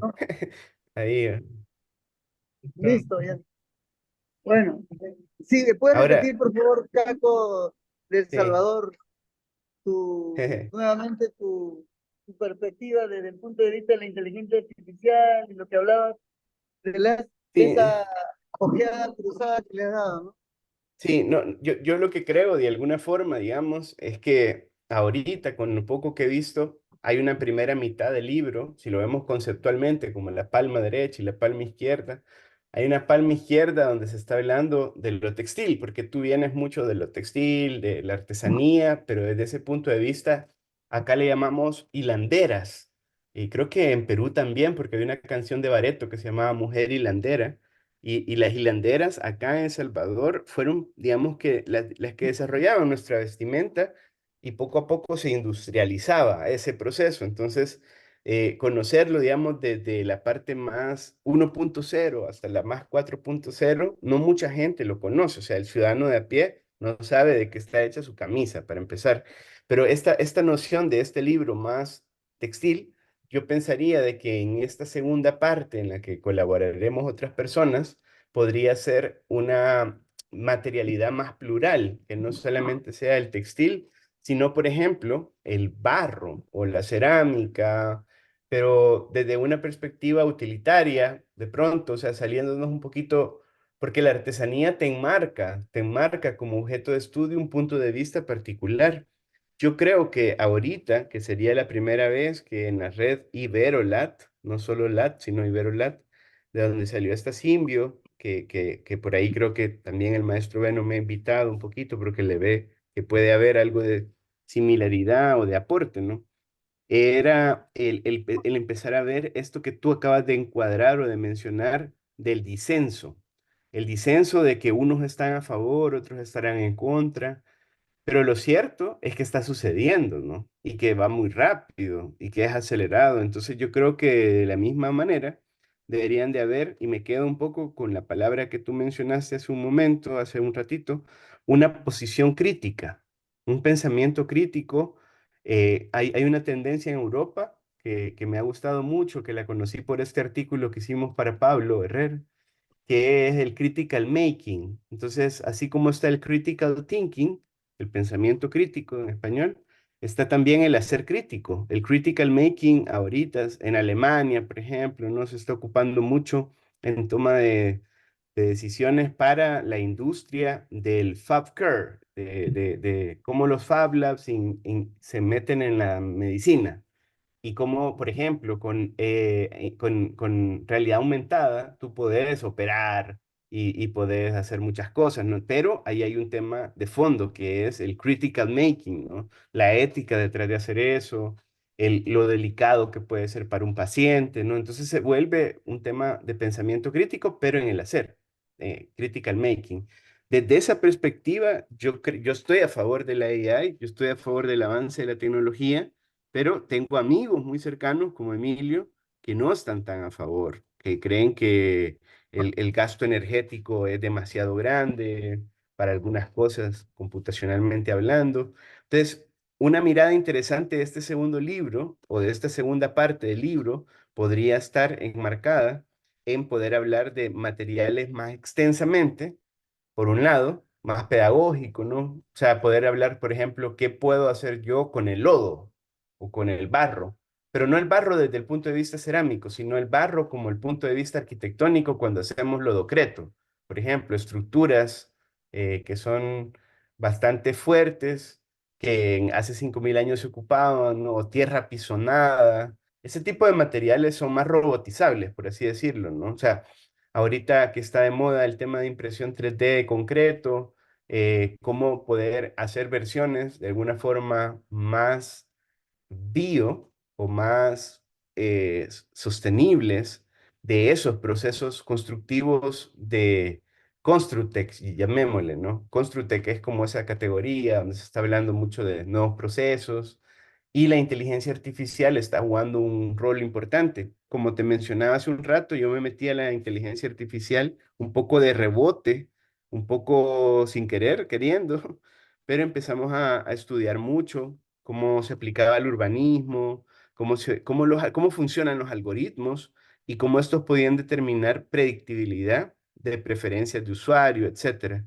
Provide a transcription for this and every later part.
¿no? Ahí. Listo, ya. Bueno, sí, ¿puedes Ahora, repetir, por favor, Caco, de El sí. Salvador, nuevamente tu perspectiva desde el punto de vista de la inteligencia artificial y lo que hablabas de Sí, esa ojeada cruzada que le has dado, ¿no? sí, no, yo lo que creo de alguna forma, digamos, es que ahorita, con lo poco que he visto, hay una primera mitad del libro, si lo vemos conceptualmente, como la palma derecha y la palma izquierda, hay una palma izquierda donde se está hablando de lo textil, porque tú vienes mucho de lo textil, de la artesanía, pero desde ese punto de vista, acá le llamamos hilanderas. Y creo que en Perú también, porque hay una canción de Bareto que se llamaba Mujer Hilandera y las hilanderas acá en El Salvador fueron, digamos que las que desarrollaban nuestra vestimenta y poco a poco se industrializaba ese proceso. Entonces, conocerlo, digamos, desde la parte más 1.0 hasta la más 4.0, no mucha gente lo conoce. O sea, el ciudadano de a pie no sabe de qué está hecha su camisa, para empezar. Pero esta noción de este libro más textil, yo pensaría de que en esta segunda parte en la que colaboraremos otras personas, podría ser una materialidad más plural, que no solamente sea el textil, sino, por ejemplo, el barro o la cerámica, pero desde una perspectiva utilitaria, de pronto, o sea, saliéndonos un poquito, porque la artesanía te enmarca como objeto de estudio un punto de vista particular. Yo creo que ahorita, que sería la primera vez que en la red Iberolat, no solo LAT, sino Iberolat, de donde salió esta simbio, que por ahí creo que también el maestro Beno me ha invitado un poquito, porque le ve que puede haber algo de similaridad o de aporte, ¿no? Era el empezar a ver esto que tú acabas de encuadrar o de mencionar del disenso. El disenso de que unos están a favor, otros estarán en contra, pero lo cierto es que está sucediendo, ¿no? Y que va muy rápido y que es acelerado. Entonces yo creo que de la misma manera deberían de haber, y me quedo un poco con la palabra que tú mencionaste hace un momento, hace un ratito, una posición crítica, un pensamiento crítico. Hay una tendencia en Europa que me ha gustado mucho, que la conocí por este artículo que hicimos para Pablo Herrera, que es el critical making. Entonces, así como está el critical thinking, el pensamiento crítico en español, está también el hacer crítico. El critical making ahorita en Alemania, por ejemplo, no se está ocupando mucho en toma de decisiones para la industria del Fab Care, de cómo los Fab Labs se meten en la medicina y cómo, por ejemplo, con realidad aumentada, tú puedes operar y puedes hacer muchas cosas, ¿no? Pero ahí hay un tema de fondo que es el critical making, ¿no? La ética detrás de hacer eso, lo delicado que puede ser para un paciente, ¿no? Entonces se vuelve un tema de pensamiento crítico, pero en el hacer, critical making. Desde esa perspectiva, yo estoy a favor de la AI, yo estoy a favor del avance de la tecnología, pero tengo amigos muy cercanos como Emilio que no están tan a favor, que creen que el gasto energético es demasiado grande para algunas cosas, computacionalmente hablando. Entonces, una mirada interesante de este segundo libro o de esta segunda parte del libro podría estar enmarcada en poder hablar de materiales más extensamente por un lado, más pedagógico, ¿no? O sea, poder hablar, por ejemplo, qué puedo hacer yo con el lodo o con el barro, pero no el barro desde el punto de vista cerámico, sino el barro como el punto de vista arquitectónico cuando hacemos lodocreto. Por ejemplo, estructuras que son bastante fuertes, que hace 5.000 años se ocupaban, ¿no? O tierra pisonada. Ese tipo de materiales son más robotizables, por así decirlo, ¿no? O sea, ahorita que está de moda el tema de impresión 3D de concreto, cómo poder hacer versiones de alguna forma más bio o más sostenibles de esos procesos constructivos de Construtec, y llamémosle, ¿no? Construtec es como esa categoría donde se está hablando mucho de nuevos procesos y la inteligencia artificial está jugando un rol importante. Como te mencionaba hace un rato, yo me metí a la inteligencia artificial un poco de rebote, un poco sin querer, queriendo, pero empezamos a estudiar mucho cómo se aplicaba al urbanismo, cómo funcionan los algoritmos y cómo estos podían determinar predictibilidad de preferencias de usuario, etcétera.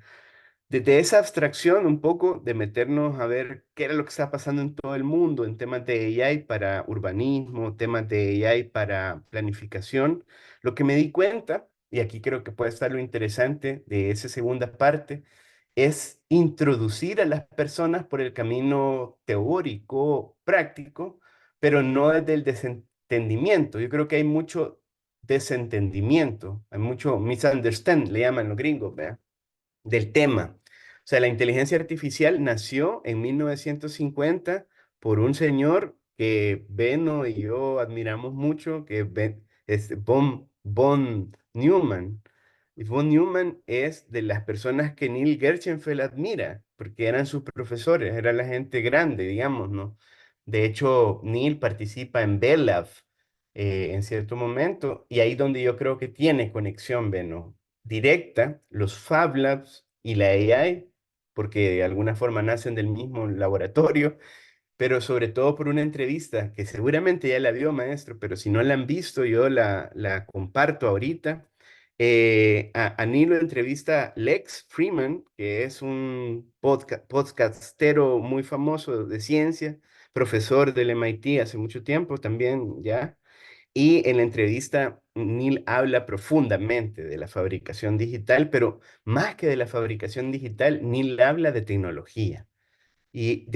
Desde esa abstracción un poco de meternos a ver qué era lo que estaba pasando en todo el mundo en temas de AI para urbanismo, temas de AI para planificación, lo que me di cuenta, y aquí creo que puede estar lo interesante de esa segunda parte, es introducir a las personas por el camino teórico, práctico, pero no desde el desentendimiento. Yo creo que hay mucho desentendimiento, hay mucho misunderstand, le llaman los gringos, ¿verdad? Del tema. O sea, la inteligencia artificial nació en 1950 por un señor que Beno y yo admiramos mucho, que es von Neumann. Y von Neumann es de las personas que Neil Gershenfeld admira, porque eran sus profesores, era la gente grande, digamos, ¿no? De hecho, Neil participa en Bell Lab en cierto momento, y ahí donde yo creo que tiene conexión, Beno, directa, los Fab Labs y la AI, porque de alguna forma nacen del mismo laboratorio, pero sobre todo por una entrevista que seguramente ya la vio, maestro, pero si no la han visto, yo la comparto ahorita. A Neil lo entrevista Lex Freeman, que es un podcastero muy famoso de ciencia, profesor del MIT hace mucho tiempo también, ya. Y en la entrevista, Neil habla profundamente de la fabricación digital, pero más que de la fabricación digital, Neil habla de tecnología. Y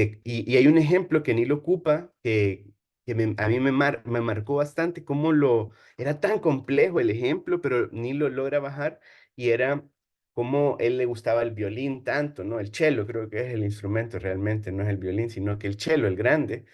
hay un ejemplo que Neil ocupa a mí me marcó bastante cómo era tan complejo el ejemplo, pero Neil lo logra bajar y era cómo él le gustaba el violín tanto, ¿no? El cello creo que es el instrumento realmente, no es el violín, sino que el cello, el grande.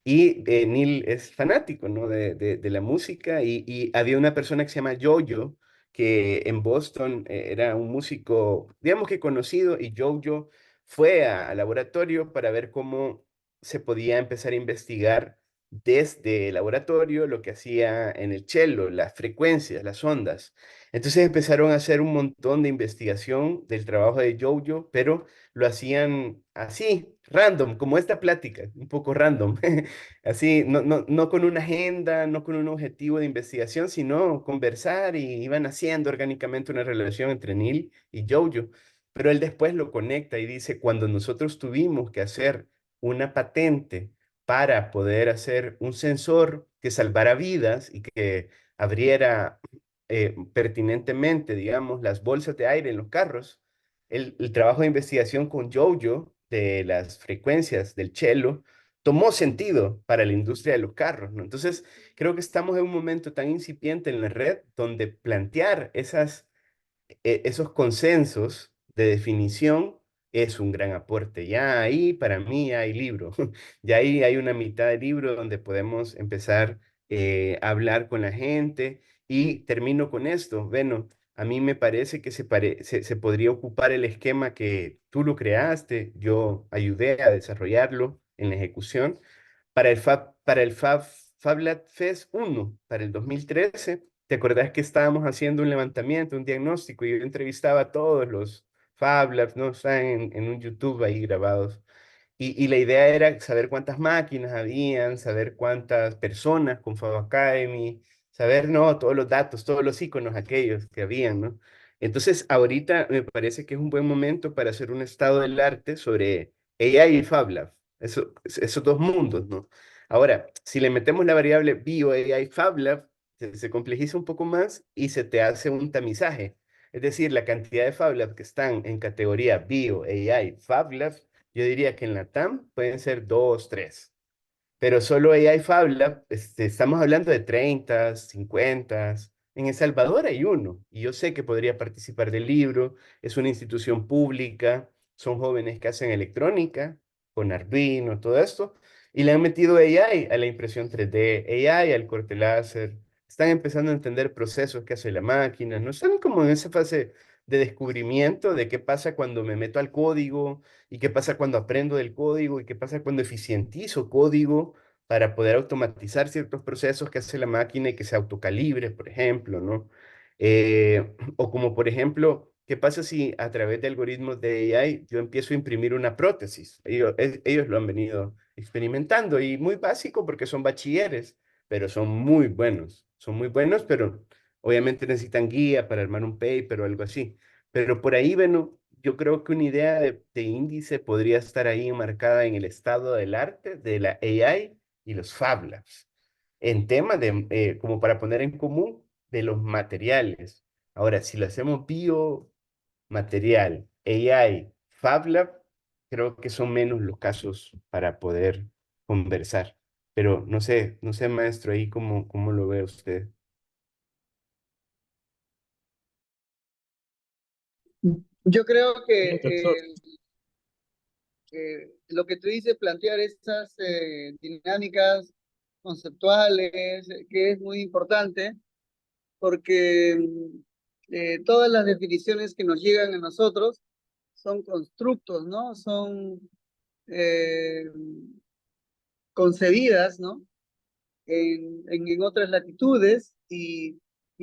Y Neil es fanático, ¿no? De la música y había una persona que se llama Jojo, que en Boston era un músico, digamos que conocido, y Jojo fue al laboratorio para ver cómo se podía empezar a investigar desde el laboratorio lo que hacía en el cello, las frecuencias, las ondas. Entonces empezaron a hacer un montón de investigación del trabajo de Jojo, pero lo hacían así, random, como esta plática, un poco random. Así, no con una agenda, no con un objetivo de investigación, sino conversar y iban haciendo orgánicamente una relación entre Neil y Jojo. Pero él después lo conecta y dice, cuando nosotros tuvimos que hacer una patente para poder hacer un sensor que salvara vidas y que abriera pertinentemente, digamos, las bolsas de aire en los carros, el trabajo de investigación con Jojo de las frecuencias del cello tomó sentido para la industria de los carros, ¿no? Entonces, creo que estamos en un momento tan incipiente en la red donde plantear esos consensos de definición es un gran aporte. Ya ahí, para mí, hay libro. Ya ahí hay una mitad del libro donde podemos empezar a hablar con la gente. Y termino con esto. Bueno, a mí me parece que se podría ocupar el esquema que tú lo creaste, yo ayudé a desarrollarlo en la ejecución para el Fab Lab Fest 1, para el 2013. ¿Te acordás que estábamos haciendo un levantamiento, un diagnóstico, y yo entrevistaba a todos los Fab Labs, ¿no? Están en un YouTube ahí grabados. Y la idea era saber cuántas máquinas habían, saber cuántas personas con Fab Academy, saber, ¿no? Todos los datos, todos los iconos aquellos que habían, ¿no? Entonces, ahorita me parece que es un buen momento para hacer un estado del arte sobre AI y Fab Lab, esos dos mundos, ¿no? Ahora, si le metemos la variable Bio, AI, Fab Lab, se complejiza un poco más y se te hace un tamizaje. Es decir, la cantidad de Fab Labs que están en categoría Bio, AI, Fab Lab, yo diría que en la TAM pueden ser dos, tres. Pero solo AI Fab Lab, estamos hablando de 30, 50. En El Salvador hay uno, y yo sé que podría participar del libro, es una institución pública, son jóvenes que hacen electrónica, con Arduino, todo esto, y le han metido AI a la impresión 3D, AI al corte láser, están empezando a entender procesos que hace la máquina, no están como en esa fase de descubrimiento de qué pasa cuando me meto al código, y qué pasa cuando aprendo del código, y qué pasa cuando eficientizo código para poder automatizar ciertos procesos que hace la máquina y que se autocalibre, por ejemplo, ¿no? O como, por ejemplo, ¿qué pasa si a través de algoritmos de AI yo empiezo a imprimir una prótesis? Ellos lo han venido experimentando y muy básico porque son bachilleres. pero son muy buenos, pero obviamente necesitan guía para armar un paper o algo así. Pero por ahí, bueno, yo creo que una idea de índice podría estar ahí marcada en el estado del arte, de la AI y los Fab Labs, en temas de, como para poner en común, de los materiales. Ahora, si lo hacemos biomaterial, AI, Fab Lab, creo que son menos los casos para poder conversar. Pero no sé, maestro, ahí cómo lo ve usted. Yo creo que lo que tú dices, plantear estas dinámicas conceptuales, que es muy importante, porque todas las definiciones que nos llegan a nosotros son constructos, ¿no? Son eh, concebidas, ¿no? En otras latitudes y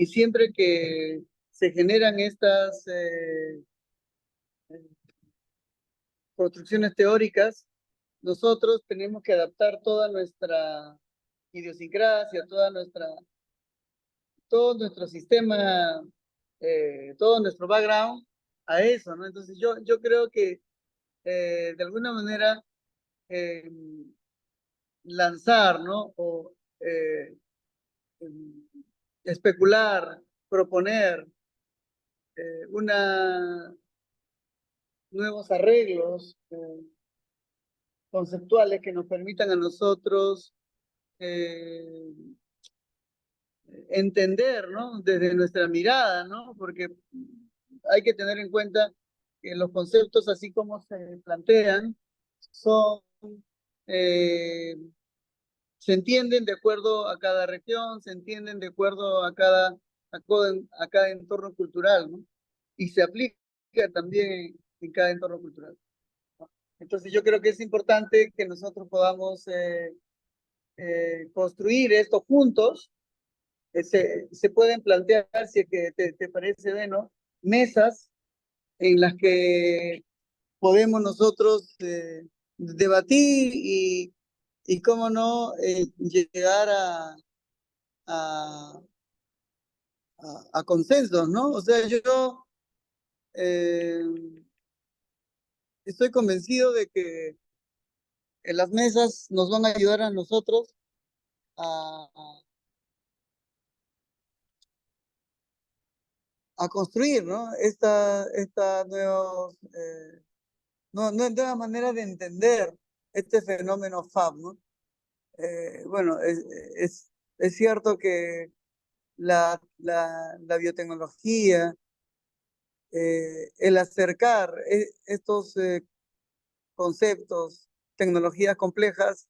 siempre que se generan estas construcciones teóricas, nosotros tenemos que adaptar toda nuestra idiosincrasia, todo nuestro sistema, todo nuestro background a eso, ¿no? Entonces yo creo que de alguna manera eh, lanzar, ¿no? O eh, especular, proponer una, nuevos arreglos conceptuales que nos permitan a nosotros eh, entender, ¿no? Desde nuestra mirada, ¿no? Porque hay que tener en cuenta que los conceptos, así como se plantean, son, eh, se entienden de acuerdo a cada región, se entienden de acuerdo a cada entorno cultural, ¿no? Y se aplica también en cada entorno cultural. Entonces yo creo que es importante que nosotros podamos construir esto juntos. Se pueden plantear, si es que te parece bueno, mesas en las que podemos nosotros debatir y cómo no, llegar a, a consensos, ¿no? O sea, yo eh, estoy convencido de que las mesas nos van a ayudar a nosotros a, a construir, ¿no? Esta nueva manera de entender este fenómeno FAB, ¿no? Bueno, es cierto que la biotecnología, el acercar estos conceptos, tecnologías complejas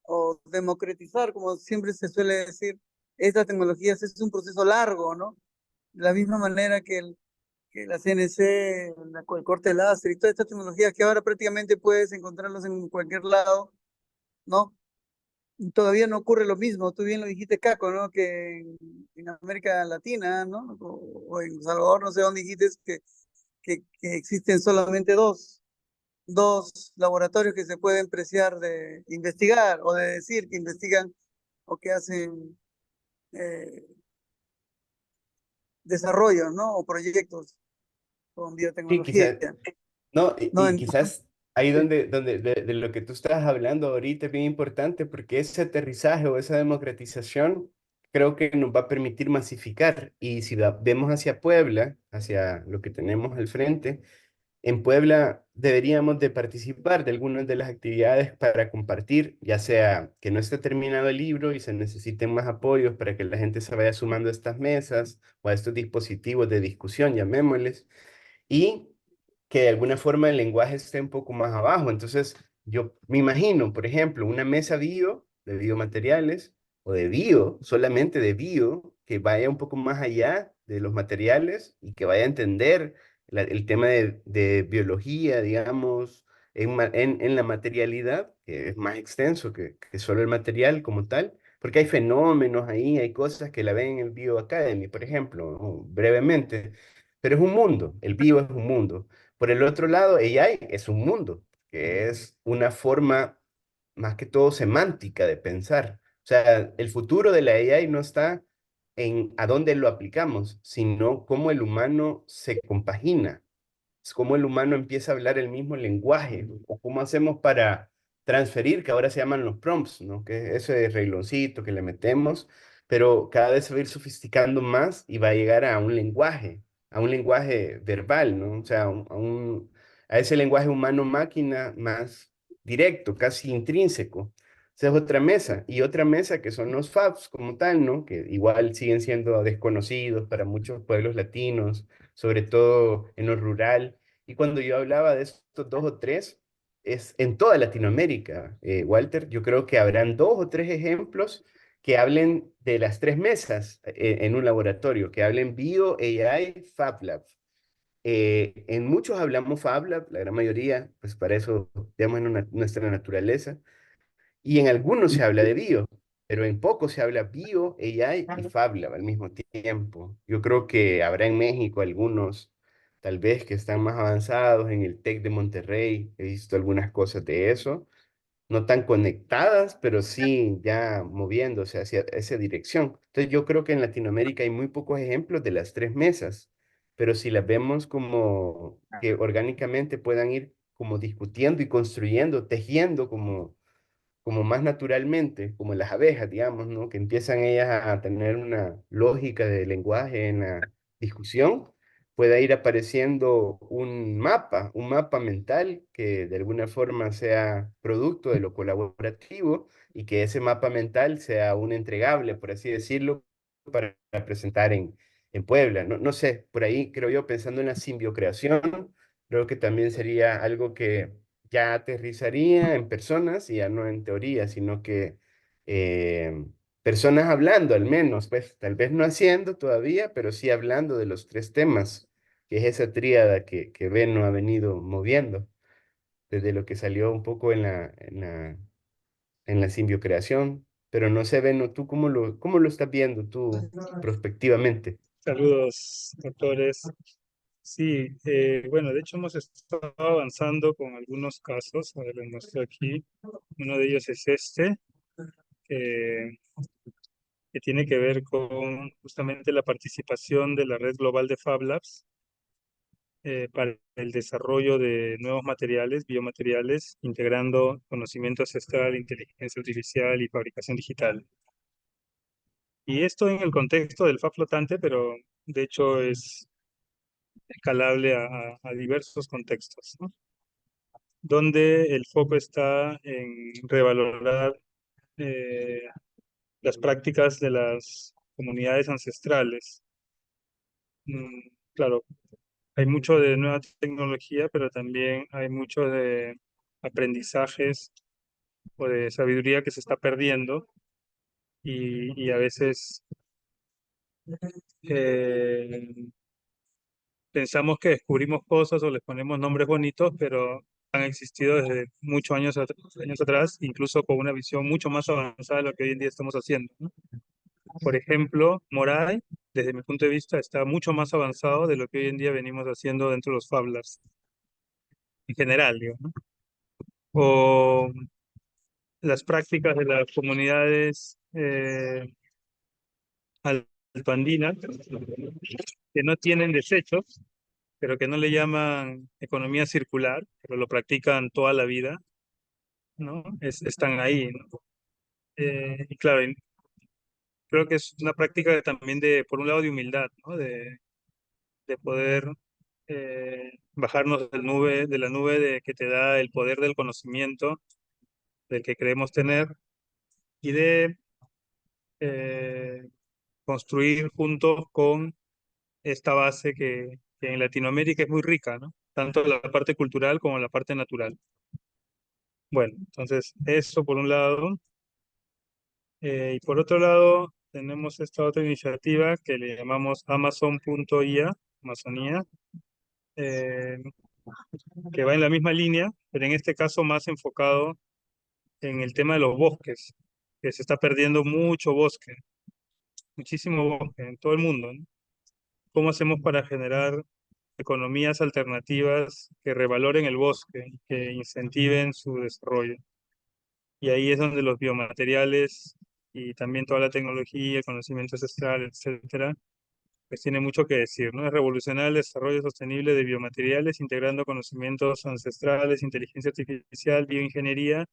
o democratizar, como siempre se suele decir, estas tecnologías es un proceso largo, ¿no? De la misma manera que la CNC, el corte láser y todas estas tecnologías que ahora prácticamente puedes encontrarlos en cualquier lado, ¿no? Todavía no ocurre lo mismo, tú bien lo dijiste, Caco, ¿no? Que en América Latina, ¿no? O en Salvador, no sé dónde dijiste que existen solamente dos laboratorios que se pueden preciar de investigar o de decir que investigan o que hacen eh, desarrollos, ¿no? O proyectos con Sí, biotecnología, quizás, no, ¿no? y quizás ahí Sí. donde de lo que tú estás hablando ahorita es bien importante porque ese aterrizaje o esa democratización creo que nos va a permitir masificar. Y si vemos hacia Puebla, hacia lo que tenemos al frente, en Puebla deberíamos de participar de algunas de las actividades para compartir, ya sea que no esté terminado el libro y se necesiten más apoyos para que la gente se vaya sumando a estas mesas o a estos dispositivos de discusión, llamémosles, y que de alguna forma el lenguaje esté un poco más abajo. Entonces, yo me imagino, por ejemplo, una mesa bio de biomateriales o de bio, solamente de bio, que vaya un poco más allá de los materiales y que vaya a entender el tema de biología, digamos, en la materialidad, que es más extenso que solo el material como tal, porque hay fenómenos ahí, hay cosas que la ven en el Bio Academy, por ejemplo, ¿no? Brevemente, pero es un mundo, el bio es un mundo. Por el otro lado, AI es un mundo, que es una forma más que todo semántica de pensar. O sea, el futuro de la AI no está en a dónde lo aplicamos, sino cómo el humano se compagina, es cómo el humano empieza a hablar el mismo lenguaje, o cómo hacemos para transferir, que ahora se llaman los prompts, ¿no? Que ese rengloncito que le metemos, pero cada vez se va a ir sofisticando más y va a llegar a un lenguaje verbal, ¿no? O sea, a ese lenguaje humano-máquina más directo, casi intrínseco. Esa es otra mesa. Y otra mesa que son los FABs como tal, ¿no? Que igual siguen siendo desconocidos para muchos pueblos latinos, sobre todo en lo rural. Y cuando yo hablaba de estos dos o tres, es en toda Latinoamérica, Walter. Yo creo que habrán dos o tres ejemplos que hablen de las tres mesas en un laboratorio, que hablen Bio, AI, Fab Lab. En muchos hablamos Fab Lab, la gran mayoría, pues para eso tenemos nuestra naturaleza. Y en algunos se habla de bio, pero en pocos se habla bio, AI y Fab Lab al mismo tiempo. Yo creo que habrá en México algunos, tal vez, que están más avanzados en el TEC de Monterrey. He visto algunas cosas de eso, no tan conectadas, pero sí ya moviéndose hacia esa dirección. Entonces yo creo que en Latinoamérica hay muy pocos ejemplos de las tres mesas, pero si las vemos como que orgánicamente puedan ir como discutiendo y construyendo, tejiendo como más naturalmente, como las abejas, digamos, ¿no? Que empiezan ellas a tener una lógica de lenguaje en la discusión, pueda ir apareciendo un mapa mental que de alguna forma sea producto de lo colaborativo y que ese mapa mental sea un entregable, por así decirlo, para presentar en Puebla. No, no sé, por ahí creo yo, pensando en la simbiocreación, creo que también sería algo que ya aterrizaría en personas y ya no en teoría, sino que eh, personas hablando al menos, pues tal vez no haciendo todavía, pero sí hablando de los tres temas, que es esa tríada que Beno ha venido moviendo desde lo que salió un poco en la simbiocreación. Pero no sé, Beno, ¿tú cómo lo estás viendo tú prospectivamente? Saludos, doctores. Sí, bueno, de hecho hemos estado avanzando con algunos casos. A ver, les muestro aquí. Uno de ellos es este, que, que tiene que ver con justamente la participación de la red global de Fab Labs para el desarrollo de nuevos materiales, biomateriales, integrando conocimiento ancestral, inteligencia artificial y fabricación digital. Y esto en el contexto del Fab flotante, pero de hecho es escalable a diversos contextos, ¿no? Donde el foco está en revalorar eh, las prácticas de las comunidades ancestrales. Claro, hay mucho de nueva tecnología, pero también hay mucho de aprendizajes o de sabiduría que se está perdiendo y a veces eh, pensamos que descubrimos cosas o les ponemos nombres bonitos, pero han existido desde muchos años atrás, incluso con una visión mucho más avanzada de lo que hoy en día estamos haciendo, ¿no? Por ejemplo, Moray, desde mi punto de vista, está mucho más avanzado de lo que hoy en día venimos haciendo dentro de los Fab Labs, en general, digo, ¿no? O las prácticas de las comunidades altoandinas que no tienen desechos, pero que no le llaman economía circular, pero lo practican toda la vida, ¿no? Están ahí, ¿no? Y claro, creo que es una práctica también de, por un lado, de humildad, ¿no? De poder bajarnos de la nube de que te da el poder del conocimiento, del que creemos tener, y de eh, construir juntos con esta base que en Latinoamérica es muy rica, ¿no? Tanto la parte cultural como la parte natural. Bueno, entonces eso por un lado. Y por otro lado, tenemos esta otra iniciativa que le llamamos Amazon.ia, Amazonía, eh, que va en la misma línea, pero en este caso más enfocado en el tema de los bosques, que se está perdiendo mucho bosque, muchísimo bosque en todo el mundo, ¿no? ¿Cómo hacemos para generar economías alternativas que revaloren el bosque y que incentiven su desarrollo? Y ahí es donde los biomateriales y también toda la tecnología, el conocimiento ancestral, etcétera, pues tiene mucho que decir, ¿no? Es revolucionar el desarrollo sostenible de biomateriales, integrando conocimientos ancestrales, inteligencia artificial, bioingeniería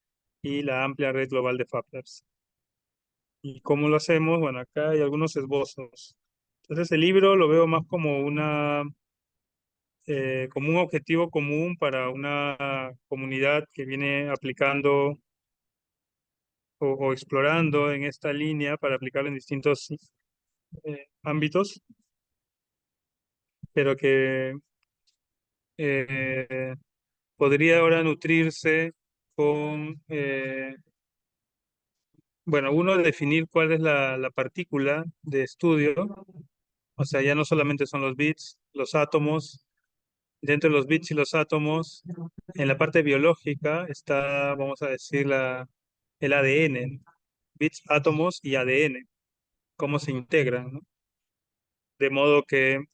y la amplia red global de Fab Labs. ¿Y cómo lo hacemos? Bueno, acá hay algunos esbozos. Entonces el libro lo veo más como como un objetivo común para una comunidad que viene aplicando o explorando en esta línea para aplicarlo en distintos ámbitos, pero que eh, podría ahora nutrirse con, bueno, uno, definir cuál es la partícula de estudio, o sea, ya no solamente son los bits, los átomos, dentro de los bits y los átomos, en la parte biológica está, vamos a decir, el ADN, bits, átomos y ADN, cómo se integran, ¿no? De modo que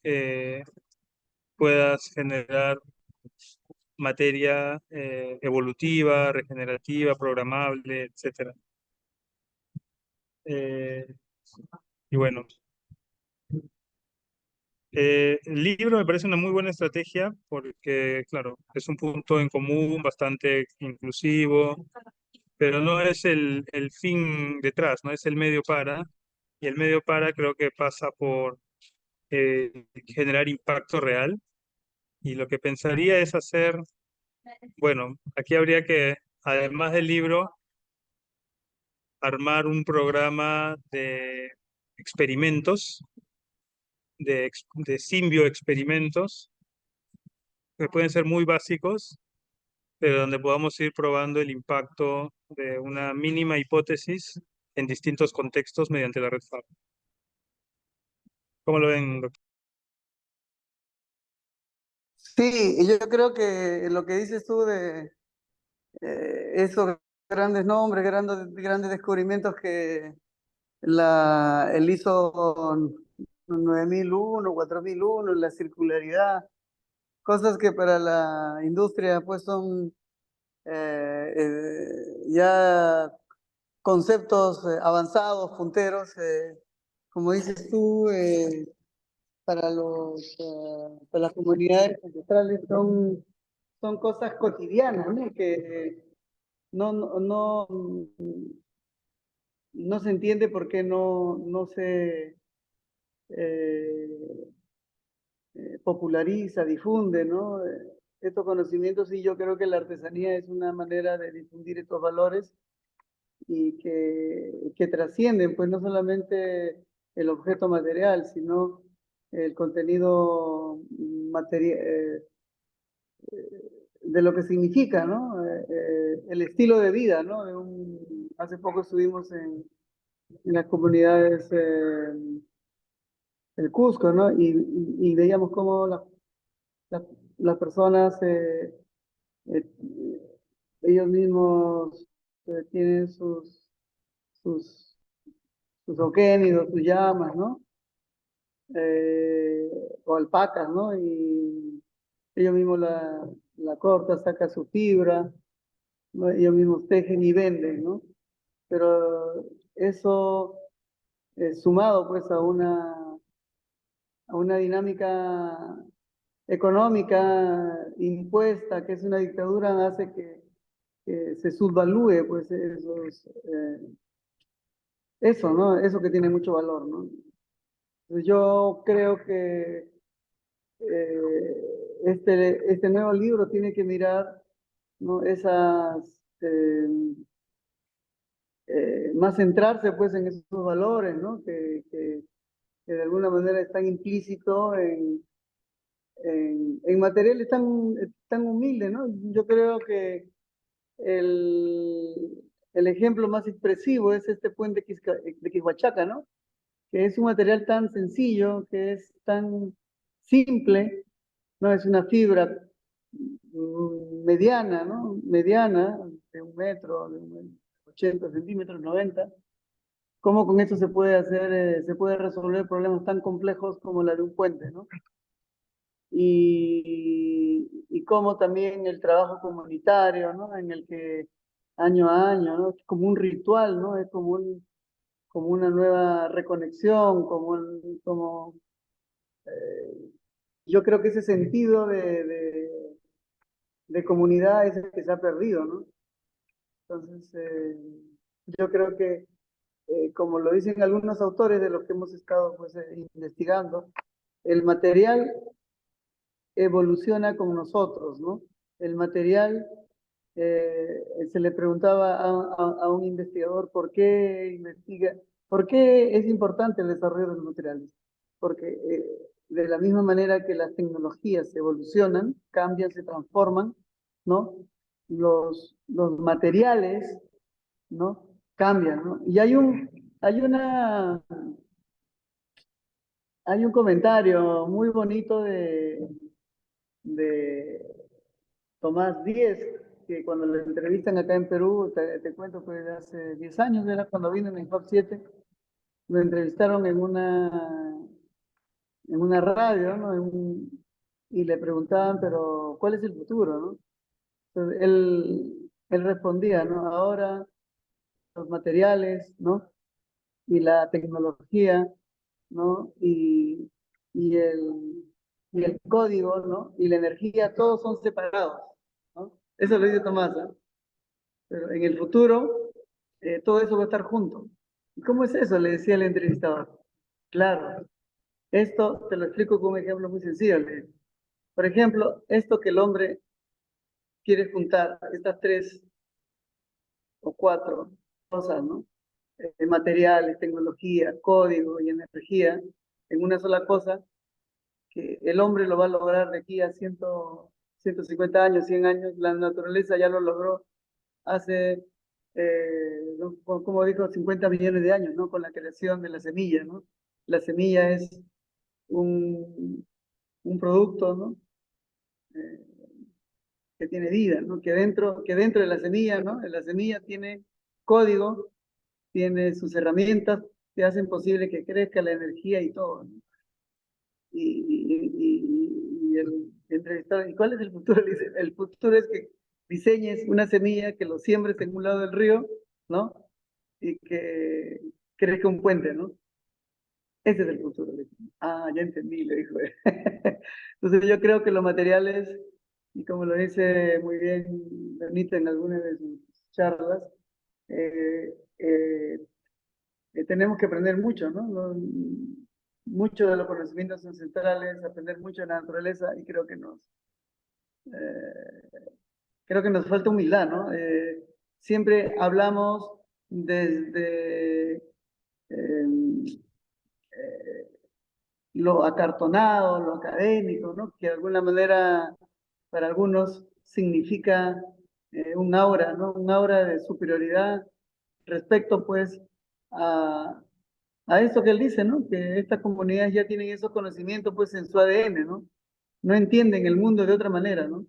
eh, puedas generar materia evolutiva, regenerativa, programable, etcétera. Eh, y bueno, el libro me parece una muy buena estrategia porque, claro, es un punto en común, bastante inclusivo, pero no es el fin detrás, no es el medio para, y el medio para creo que pasa por generar impacto real, y lo que pensaría es hacer, bueno, aquí habría que, además del libro, armar un programa de experimentos, de simbioexperimentos, que pueden ser muy básicos, pero donde podamos ir probando el impacto de una mínima hipótesis en distintos contextos mediante la red FAB. ¿Cómo lo ven, doctor? Sí, y yo creo que lo que dices tú de esos grandes nombres, grandes descubrimientos que él hizo 9001, 4001, la circularidad, cosas que para la industria pues son ya conceptos avanzados, punteros, como dices tú, para las comunidades ancestrales son cosas cotidianas, ¿no? Que no se entiende por qué no se eh, populariza, difunde, ¿no? Estos conocimientos, y yo creo que la artesanía es una manera de difundir estos valores y que trascienden, pues no solamente el objeto material, sino el contenido material, de lo que significa, ¿no? El estilo de vida, ¿no? Hace poco estuvimos en las comunidades del Cusco, ¿no? Y veíamos cómo la- las personas, eh, ellos mismos tienen sus, sus oquénidos, sus llamas, ¿no? Eh, o alpacas, ¿no? Y ellos mismos la cortan, sacan su fibra, ¿no? Ellos mismos tejen y venden, ¿no? Pero eso, sumado pues a una dinámica económica impuesta, que es una dictadura, hace que se subvalúe pues eso, ¿no? Eso que tiene mucho valor, ¿no? Entonces yo creo que este nuevo libro tiene que mirar, ¿no? Más centrarse pues en esos valores, ¿no? Que de alguna manera están implícitos en materiales tan humildes, ¿no? Yo creo que el ejemplo más expresivo es este puente de Quihuachaca, ¿no? Que es un material tan sencillo, que es tan simple, ¿no? Es una fibra mediana, ¿no? Mediana, de 1 metro, de 80 centímetros, 90. ¿Cómo con eso se puede resolver problemas tan complejos como la de un puente, ¿no? Y cómo también el trabajo comunitario, ¿no? En el que año a año, ¿no? Como un ritual, ¿no? Es como una nueva reconexión, yo creo que ese sentido de comunidad es el que se ha perdido, ¿no? Entonces, yo creo que, como lo dicen algunos autores de los que hemos estado pues, investigando, el material evoluciona con nosotros, ¿no? El material, se le preguntaba a un investigador por qué es importante el desarrollo de los materiales. Porque de la misma manera que las tecnologías evolucionan, cambian, se transforman, ¿no? Los materiales, ¿no? Cambian, ¿no? Y hay un comentario muy bonito de Tomás Díez, que cuando lo entrevistan acá en Perú, te cuento que hace 10 años, era cuando vino en el Hub 7, lo entrevistaron en una radio, ¿no? Y le preguntaban, pero ¿cuál es el futuro, no? Entonces, él respondía, ¿no? Ahora los materiales, ¿no? Y la tecnología, ¿no? Y el código, ¿no? Y la energía, todos son separados, ¿no? Eso lo dice Tomás, ¿eh? Pero en el futuro, todo eso va a estar junto. ¿Y cómo es eso? Le decía el entrevistador. Claro, esto te lo explico con un ejemplo muy sencillo. Por ejemplo, esto que el hombre quiere juntar, estas tres o cuatro cosas, ¿no? Materiales, tecnología, código y energía, en una sola cosa, que el hombre lo va a lograr de aquí a 150 años, 100 años, la naturaleza ya lo logró hace, como dijo, 50 millones de años, ¿no? Con la creación de la semilla, ¿no? La semilla es un producto, ¿no? Eh, que tiene vida, ¿no? Que dentro de la semilla, ¿no? La semilla tiene código, tiene sus herramientas que hacen posible que crezca la energía y todo, ¿no? Y el entrevistado, ¿y cuál es el futuro? Le dice, el futuro es que diseñes una semilla, que lo siembres en un lado del río, ¿no? Y que crezca un puente, ¿no? Ese es el futuro. Le dije. Ah, ya entendí, le dijo. Entonces yo creo que los materiales, y como lo dice muy bien Benita en algunas de sus charlas, eh, eh, tenemos que aprender mucho, ¿no? Mucho de los conocimientos ancestrales, aprender mucho de la naturaleza y eh, creo que nos falta humildad, ¿no? Siempre hablamos desde eh, lo acartonado, lo académico, ¿no? Que de alguna manera para algunos significa un aura, ¿no? Un aura de superioridad respecto, pues, a, a esto que él dice, ¿no? Que estas comunidades ya tienen esos conocimientos, pues, en su ADN, ¿no? No entienden el mundo de otra manera, ¿no?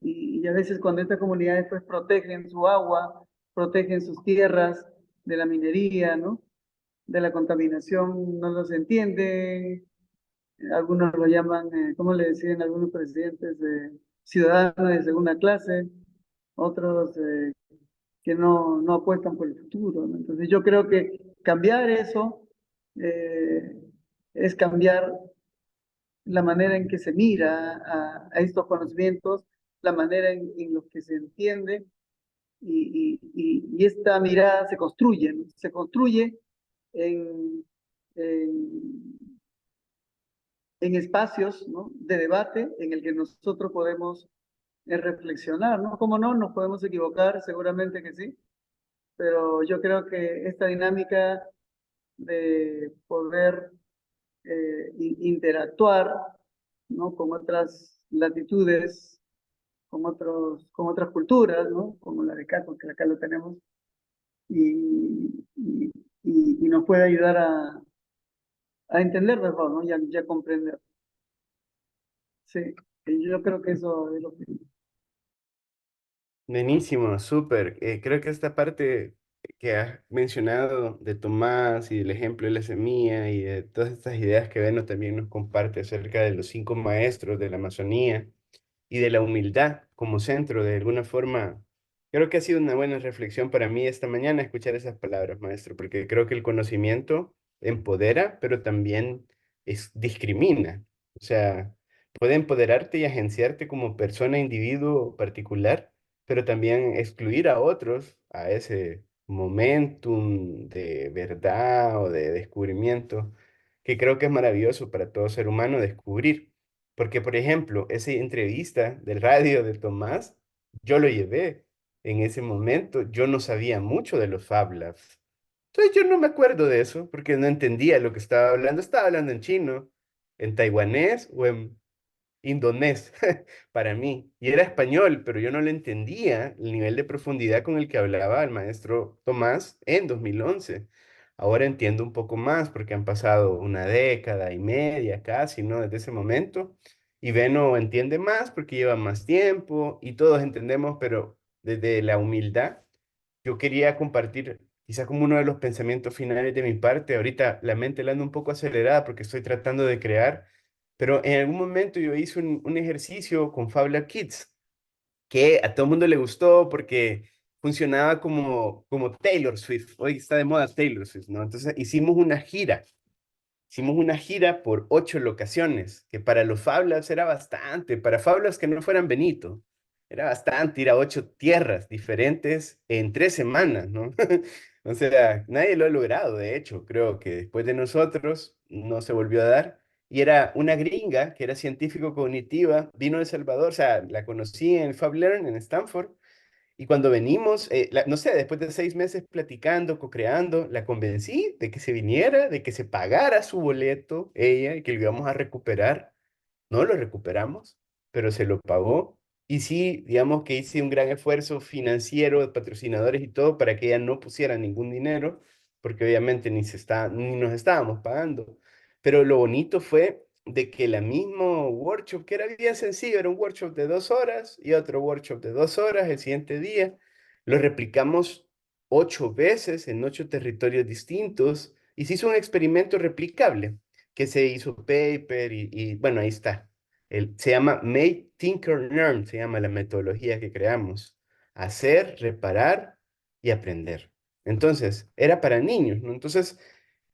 Y a veces cuando estas comunidades, pues, protegen su agua, protegen sus tierras de la minería, ¿no? De la contaminación, no los entiende, algunos lo llaman, ¿cómo le decían algunos presidentes? Ciudadanos de segunda clase, otros que no apuestan por el futuro, ¿no? Entonces yo creo que cambiar eso eh, es cambiar la manera en que se mira a estos conocimientos, la manera en los que se entiende y esta mirada se construye, ¿no? Se construye en, en, en espacios, ¿no? De debate en el que nosotros podemos reflexionar, ¿no? ¿Cómo no? Nos podemos equivocar, seguramente que sí, pero yo creo que esta dinámica de poder interactuar, ¿no? Con otras latitudes, con otras culturas, ¿no? Como la de acá, porque acá lo tenemos, y nos puede ayudar a entender mejor, ¿no? Y a comprender. Sí, y yo creo que eso es lo que... Buenísimo, súper. Creo que esta parte que has mencionado de Tomás y del ejemplo de la semilla y de todas estas ideas que Beno también nos comparte acerca de los 5 maestros de la Amazonía y de la humildad como centro, de alguna forma Creo que ha sido una buena reflexión para mí esta mañana escuchar esas palabras, maestro, porque creo que el conocimiento empodera, pero también discrimina. O sea, puede empoderarte y agenciarte como persona, individuo particular, pero también excluir a otros a ese momentum de verdad o de descubrimiento, que creo que es maravilloso para todo ser humano descubrir. Porque, por ejemplo, esa entrevista del radio de Tomás, yo lo llevé en ese momento. Yo no sabía mucho de los Fab Labs. Entonces yo no me acuerdo de eso porque no entendía lo que estaba hablando. Estaba hablando en chino, en taiwanés o en indonés para mí. Y era español, pero yo no le entendía el nivel de profundidad con el que hablaba el maestro Tomás en 2011. Ahora entiendo un poco más porque han pasado una década y media casi, ¿no? Desde ese momento. Y Beno entiende más porque lleva más tiempo y todos entendemos, pero desde la humildad, yo quería compartir quizás como uno de los pensamientos finales de mi parte. Ahorita la mente la ando un poco acelerada porque estoy tratando de crear, pero en algún momento yo hice un ejercicio con Fabula Kids que a todo el mundo le gustó porque funcionaba como Taylor Swift. Hoy está de moda Taylor Swift, ¿no? Entonces hicimos una gira por 8 locaciones, que para los Fab Labs era bastante, para Fab Labs que no fueran Benito, era bastante ir a 8 tierras diferentes en 3 semanas, ¿no? O sea, nadie lo ha logrado, de hecho, creo que después de nosotros no se volvió a dar. Y era una gringa que era científico cognitiva, vino de El Salvador, o sea, la conocí en FabLearn en Stanford, y cuando venimos, no sé, después de 6 meses platicando, co-creando, la convencí de que se viniera, de que se pagara su boleto, ella, y que lo íbamos a recuperar. No lo recuperamos, pero se lo pagó. Y sí, digamos que hice un gran esfuerzo financiero, de patrocinadores y todo, para que ella no pusiera ningún dinero, porque obviamente ni nos estábamos pagando. Pero lo bonito fue de que la mismo workshop, que era bien sencillo, era un workshop de 2 horas y otro workshop de 2 horas el siguiente día, lo replicamos 8 veces en 8 territorios distintos y se hizo un experimento replicable que se hizo paper bueno, ahí está. Se llama Make, Tinker, Learn, se llama la metodología que creamos. Hacer, reparar y aprender. Entonces, era para niños, ¿no? Entonces,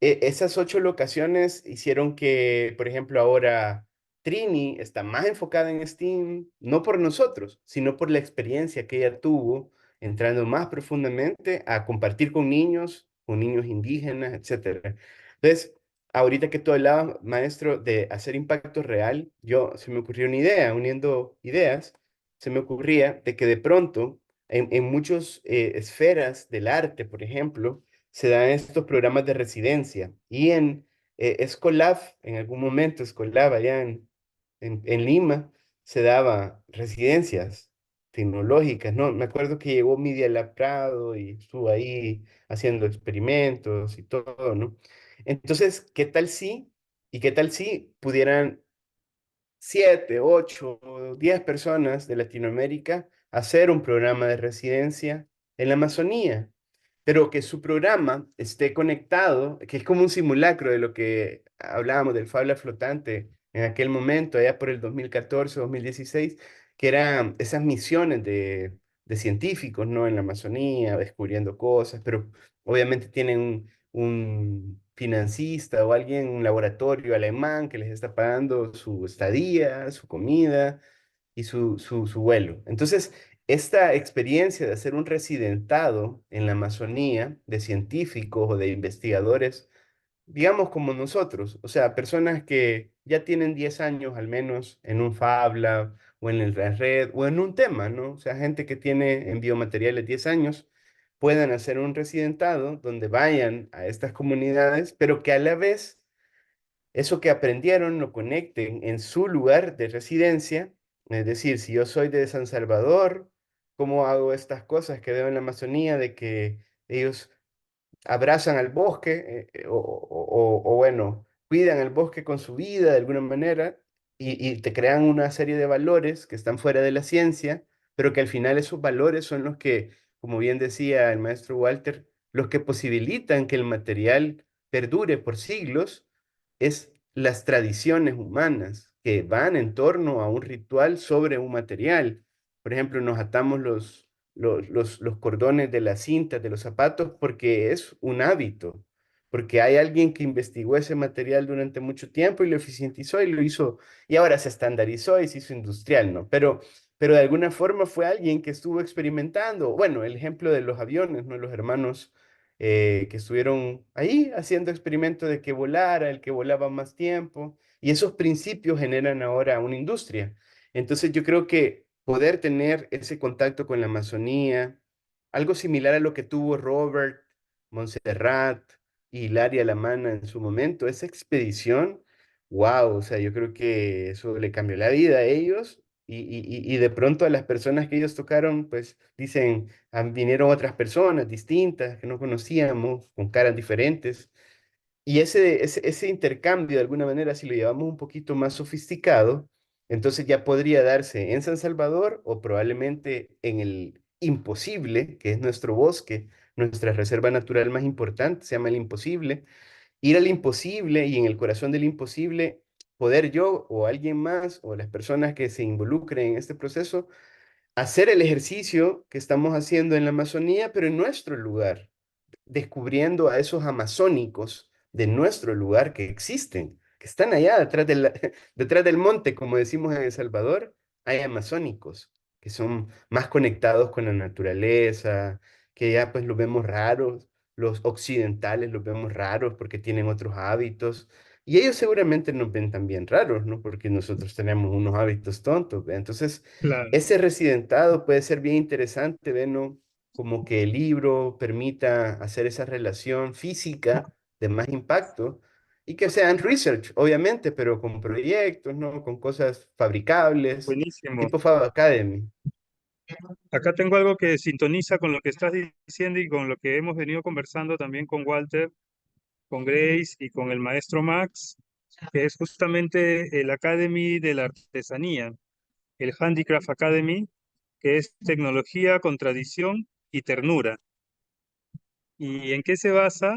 esas 8 locaciones hicieron que, por ejemplo, ahora Trini está más enfocada en STEAM, no por nosotros, sino por la experiencia que ella tuvo entrando más profundamente a compartir con niños indígenas, etcétera. Entonces, ahorita que tú hablabas, maestro, de hacer impacto real, se me ocurrió una idea, uniendo ideas, se me ocurría de que de pronto en muchas esferas del arte, por ejemplo, se dan estos programas de residencia y en Escolab, en algún momento Escolab allá en Lima, se daba residencias tecnológicas, ¿no? Me acuerdo que llegó Media Lab Prado y estuvo ahí haciendo experimentos y todo, ¿no? Entonces, qué tal si pudieran 7, 8, 10 personas de Latinoamérica hacer un programa de residencia en la Amazonía, pero que su programa esté conectado, que es como un simulacro de lo que hablábamos del Fabla Flotante en aquel momento, allá por el 2014, 2016, que eran esas misiones de científicos, ¿no? En la Amazonía, descubriendo cosas, pero obviamente tienen un financista o alguien, un laboratorio alemán que les está pagando su estadía, su comida y su vuelo. Entonces, esta experiencia de hacer un residentado en la Amazonía de científicos o de investigadores, digamos como nosotros, o sea, personas que ya tienen 10 años al menos en un Fab Lab o en la red o en un tema, ¿no? O sea, gente que tiene en biomateriales 10 años, puedan hacer un residentado donde vayan a estas comunidades, pero que a la vez eso que aprendieron lo conecten en su lugar de residencia. Es decir, si yo soy de San Salvador, ¿cómo hago estas cosas que veo en la Amazonía de que ellos abrazan al bosque o bueno, cuidan el bosque con su vida de alguna manera y te crean una serie de valores que están fuera de la ciencia, pero que al final esos valores son los que, como bien decía el maestro Walter, los que posibilitan que el material perdure por siglos, es las tradiciones humanas que van en torno a un ritual sobre un material. Por ejemplo, nos atamos los cordones de las cintas, de los zapatos, porque es un hábito, porque hay alguien que investigó ese material durante mucho tiempo y lo eficientizó y lo hizo, y ahora se estandarizó y se hizo industrial, ¿no? Pero de alguna forma fue alguien que estuvo experimentando. Bueno, el ejemplo de los aviones, ¿no? Los hermanos que estuvieron ahí haciendo experimentos de que volara, el que volaba más tiempo, y esos principios generan ahora una industria. Entonces yo creo que poder tener ese contacto con la Amazonía, algo similar a lo que tuvo Robert, Montserrat y Hilaria Lamana en su momento, esa expedición, wow, o sea, yo creo que eso le cambió la vida a ellos y de pronto a las personas que ellos tocaron, pues dicen, vinieron otras personas distintas que no conocíamos, con caras diferentes. Y ese intercambio, de alguna manera, si lo llevamos un poquito más sofisticado, entonces ya podría darse en San Salvador o probablemente en el Imposible, que es nuestro bosque, nuestra reserva natural más importante, se llama el Imposible. Ir al Imposible y en el corazón del Imposible, poder yo o alguien más o las personas que se involucren en este proceso, hacer el ejercicio que estamos haciendo en la Amazonía, pero en nuestro lugar descubriendo a esos amazónicos de nuestro lugar que existen, que están allá detrás detrás del monte, como decimos en El Salvador, hay amazónicos que son más conectados con la naturaleza, que ya pues los vemos raros, los occidentales los vemos raros porque tienen otros hábitos. Y ellos seguramente nos ven también raros, ¿no? Porque nosotros tenemos unos hábitos tontos, ¿ve? Entonces, Claro. ese residentado puede ser bien interesante, ¿ve? ¿No? Como que el libro permita hacer esa relación física de más impacto y que sean research, obviamente, pero con proyectos, ¿no? Con cosas fabricables, Buenísimo. tipo Fab Academy. Acá tengo algo que sintoniza con lo que estás diciendo y con lo que hemos venido conversando también con Walter, con Grace y con el maestro Max, que es justamente el Academy de la Artesanía, el Handicraft Academy, que es tecnología con tradición y ternura. ¿Y en qué se basa?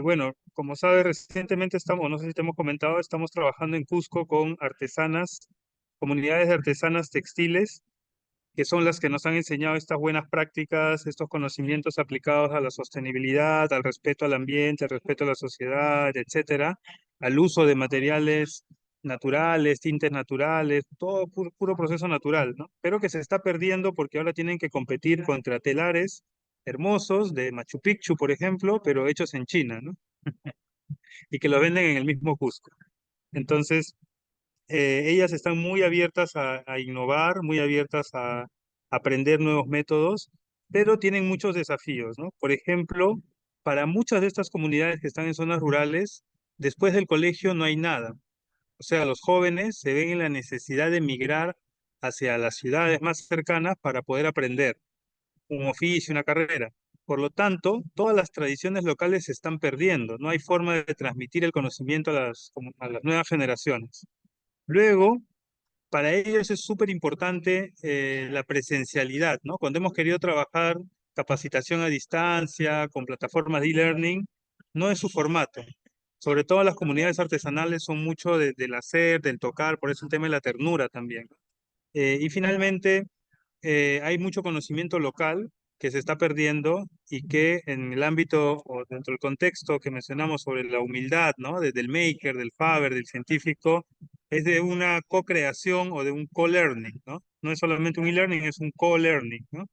Bueno, como sabes, recientemente estamos, no sé si te hemos comentado, estamos trabajando en Cusco con artesanas, comunidades de artesanas textiles, que son las que nos han enseñado estas buenas prácticas, estos conocimientos aplicados a la sostenibilidad, al respeto al ambiente, al respeto a la sociedad, etcétera, al uso de materiales naturales, tintes naturales, todo puro proceso natural, ¿no? Pero que se está perdiendo porque ahora tienen que competir contra telares hermosos de Machu Picchu, por ejemplo, pero hechos en China, ¿no? Y que los venden en el mismo Cusco. Entonces, ellas están muy abiertas a innovar, muy abiertas a aprender nuevos métodos, pero tienen muchos desafíos, ¿no? Por ejemplo, para muchas de estas comunidades que están en zonas rurales, después del colegio no hay nada. O sea, los jóvenes se ven en la necesidad de emigrar hacia las ciudades más cercanas para poder aprender un oficio, una carrera. Por lo tanto, todas las tradiciones locales se están perdiendo. No hay forma de transmitir el conocimiento a las nuevas generaciones. Luego, para ellos es súper importante la presencialidad, ¿no? Cuando hemos querido trabajar capacitación a distancia, con plataformas de e-learning, no es su formato. Sobre todo las comunidades artesanales son mucho del hacer, del tocar, por eso el tema de la ternura también. Y finalmente, hay mucho conocimiento local que se está perdiendo y que en el ámbito o dentro del contexto que mencionamos sobre la humildad, ¿no? Desde el maker, del faber, del científico, es de una co-creación o de un co-learning, ¿no? No es solamente un e-learning, es un co-learning, ¿no?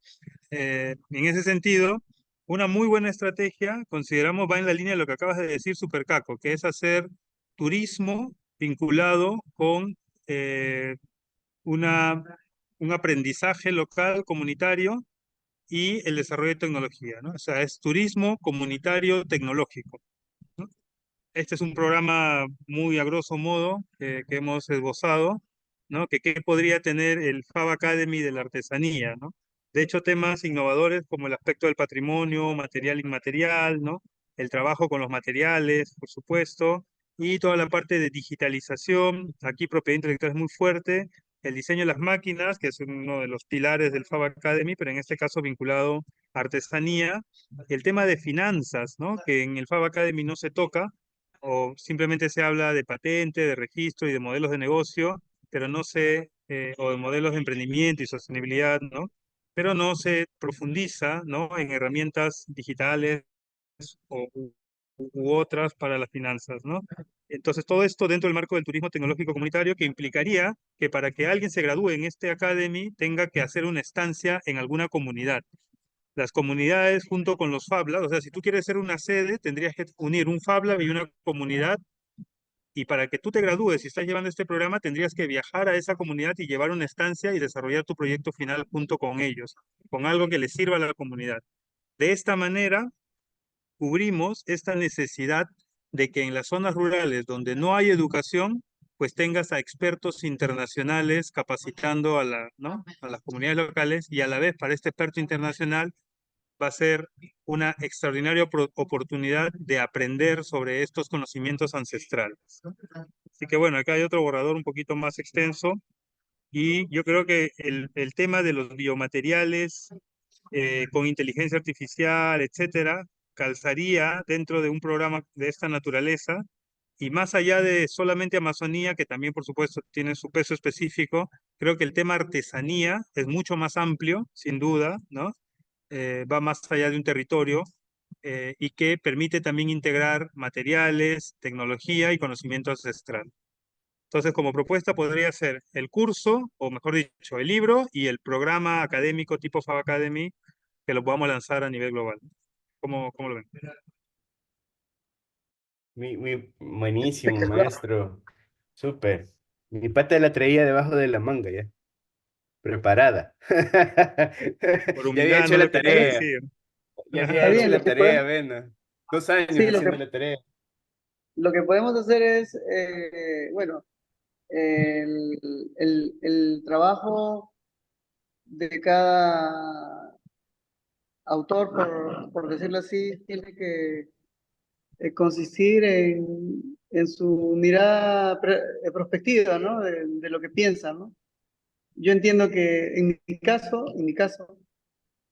En ese sentido, una muy buena estrategia, consideramos, va en la línea de lo que acabas de decir, Super Caco, que es hacer turismo vinculado con una, un aprendizaje local, comunitario y el desarrollo de tecnología, ¿no? O sea, es turismo comunitario tecnológico, ¿no? Este es un programa muy a grosso modo que hemos esbozado, ¿no? Que qué podría tener el Fab Academy de la artesanía, ¿no? De hecho, temas innovadores como el aspecto del patrimonio, material inmaterial, ¿no? El trabajo con los materiales, por supuesto, y toda la parte de digitalización. Aquí propiedad intelectual es muy fuerte. El diseño de las máquinas, que es uno de los pilares del Fab Academy, pero en este caso vinculado a artesanía. El tema de finanzas, ¿no? Que en el Fab Academy no se toca, o simplemente se habla de patente, de registro y de modelos de negocio, pero no se, o de modelos de emprendimiento y sostenibilidad, ¿no? pero no se profundiza, ¿no?, en herramientas digitales o, u otras para las finanzas, ¿no? Entonces, todo esto dentro del marco del turismo tecnológico comunitario, que implicaría que para que alguien se gradúe en este Academy tenga que hacer una estancia en alguna comunidad. Las comunidades junto con los Fab Labs, o sea, si tú quieres ser una sede, tendrías que unir un Fab Lab y una comunidad, y para que tú te gradúes y estás llevando este programa, tendrías que viajar a esa comunidad y llevar una estancia y desarrollar tu proyecto final junto con ellos, con algo que les sirva a la comunidad. De esta manera, cubrimos esta necesidad de que en las zonas rurales donde no hay educación, pues tengas a expertos internacionales capacitando ¿no?, a las comunidades locales, y a la vez para este experto internacional va a ser una extraordinaria oportunidad de aprender sobre estos conocimientos ancestrales. Así que bueno, acá hay otro borrador un poquito más extenso, y yo creo que el tema de los biomateriales con inteligencia artificial, etcétera, calzaría dentro de un programa de esta naturaleza, y más allá de solamente Amazonía, que también por supuesto tiene su peso específico, creo que el tema artesanía es mucho más amplio, sin duda, ¿no? Va más allá de un territorio, y que permite también integrar materiales, tecnología y conocimiento ancestral. Entonces, como propuesta podría ser el curso, o mejor dicho, el libro y el programa académico tipo Fab Academy, que lo podamos lanzar a nivel global. ¿Cómo lo ven? Buenísimo, maestro. Súper. Mi pata la traía debajo de la manga ya, preparada. Por Ya había humildad hecho no le la quería tarea. decir. Ya Está había hecho bien, la tarea, bueno. 2 años sí, haciendo la tarea. lo que podemos hacer es, bueno, el trabajo de cada autor, por decirlo así, tiene que consistir en su mirada prospectiva, ¿no? De lo que piensa, ¿no? Yo entiendo que en mi caso,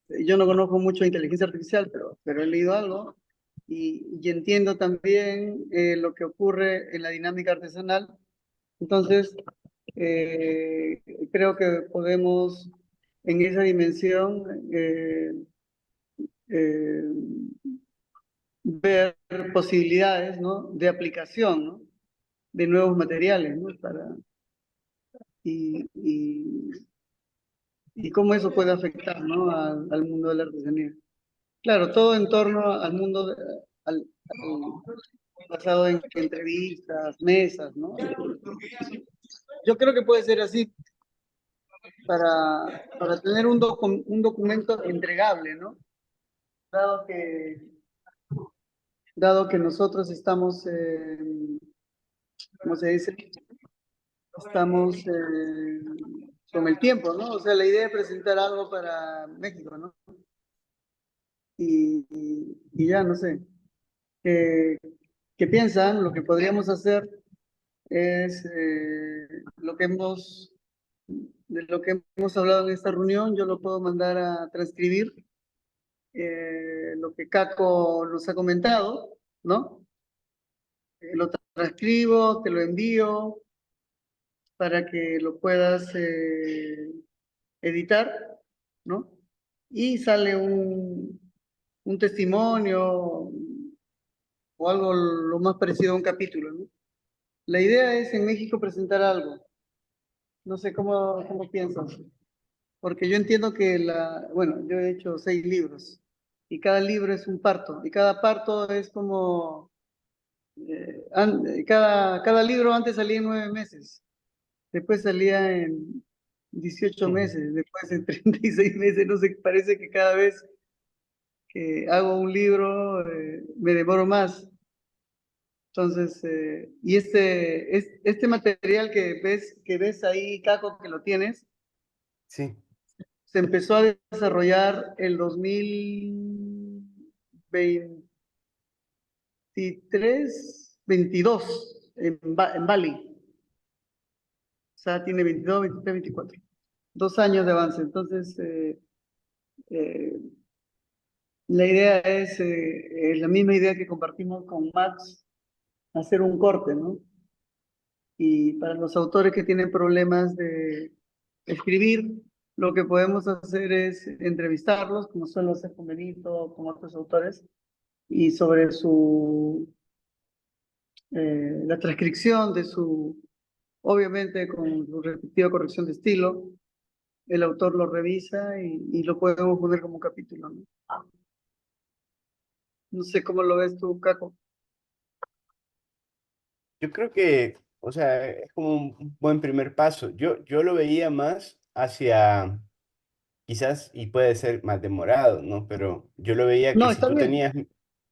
yo no conozco mucho de inteligencia artificial, pero he leído algo y entiendo también lo que ocurre en la dinámica artesanal. Entonces, eh, creo que podemos en esa dimensión eh, ver posibilidades, ¿no?, de aplicación, ¿no?, de nuevos materiales, ¿no? Y, y, y cómo eso puede afectar, ¿no?, al mundo de la artesanía. Claro, todo en torno al mundo, basado en entrevistas, mesas, ¿no? Yo creo que puede ser así para tener un documento entregable, ¿no? Dado que, dado que nosotros estamos, ¿cómo se dice? Estamos con el tiempo, ¿no? O sea, la idea es presentar algo para México, ¿no? Y ya, no sé. ¿Qué, qué piensan? Lo que podríamos hacer es de lo que hemos hablado en esta reunión, yo lo puedo mandar a transcribir, lo que Caco nos ha comentado, ¿no? Lo transcribo, te lo envío para que lo puedas editar, ¿no? Y sale un testimonio o algo lo más parecido a un capítulo, ¿no? La idea es en México presentar algo. No sé cómo piensas. Porque yo entiendo que bueno, yo he hecho 6 libros y cada libro es un parto y cada parto es como, cada libro antes salía en 9 meses, después salía en 18 meses, después en 36 meses, no sé, parece que cada vez que hago un libro me demoro más. Entonces, y este material que ves ahí, Caco, que lo tienes, Sí. se empezó a desarrollar el 2023, 22 en Bali. O sea, tiene 22, 23, 24. 2 años de avance. Entonces, eh, la idea es la misma idea que compartimos con Max, hacer un corte, ¿no? Y para los autores que tienen problemas de escribir, lo que podemos hacer es entrevistarlos, como suelo hacer con Benito, con otros autores, y sobre la transcripción de obviamente con su respectiva corrección de estilo, el autor lo revisa y lo podemos poner como capítulo, ¿no? No sé cómo lo ves tú, Caco. Yo creo que, o sea, es como un buen primer paso. Yo lo veía más hacia, quizás, y puede ser más demorado, ¿no? Pero yo lo veía que No, si está tú bien. tenías,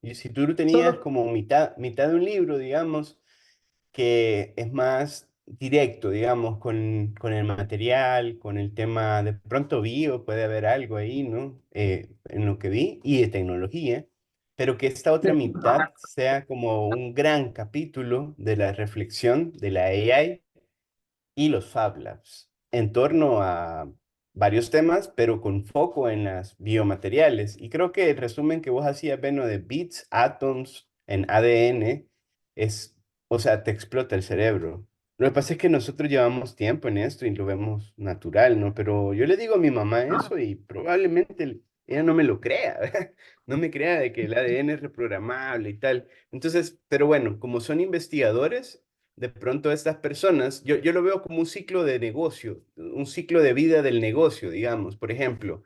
y si tú tenías Solo, como mitad de un libro, digamos, que es más directo, digamos, con el material, con el tema de pronto bio, puede haber algo ahí, ¿no? En lo que vi, y de tecnología, pero que esta otra mitad sea como un gran capítulo de la reflexión de la AI y los Fab Labs en torno a varios temas, pero con foco en las biomateriales. Y creo que el resumen que vos hacías, Beno, de bits, átomos en ADN, es, o sea, te explota el cerebro. Lo que pasa es que nosotros llevamos tiempo en esto y lo vemos natural, ¿no? Pero yo le digo a mi mamá eso y probablemente ella no me lo crea, no me crea de que el ADN es reprogramable y tal. Entonces, pero bueno, como son investigadores, de pronto estas personas, yo lo veo como un ciclo de negocio, un ciclo de vida del negocio, digamos. Por ejemplo,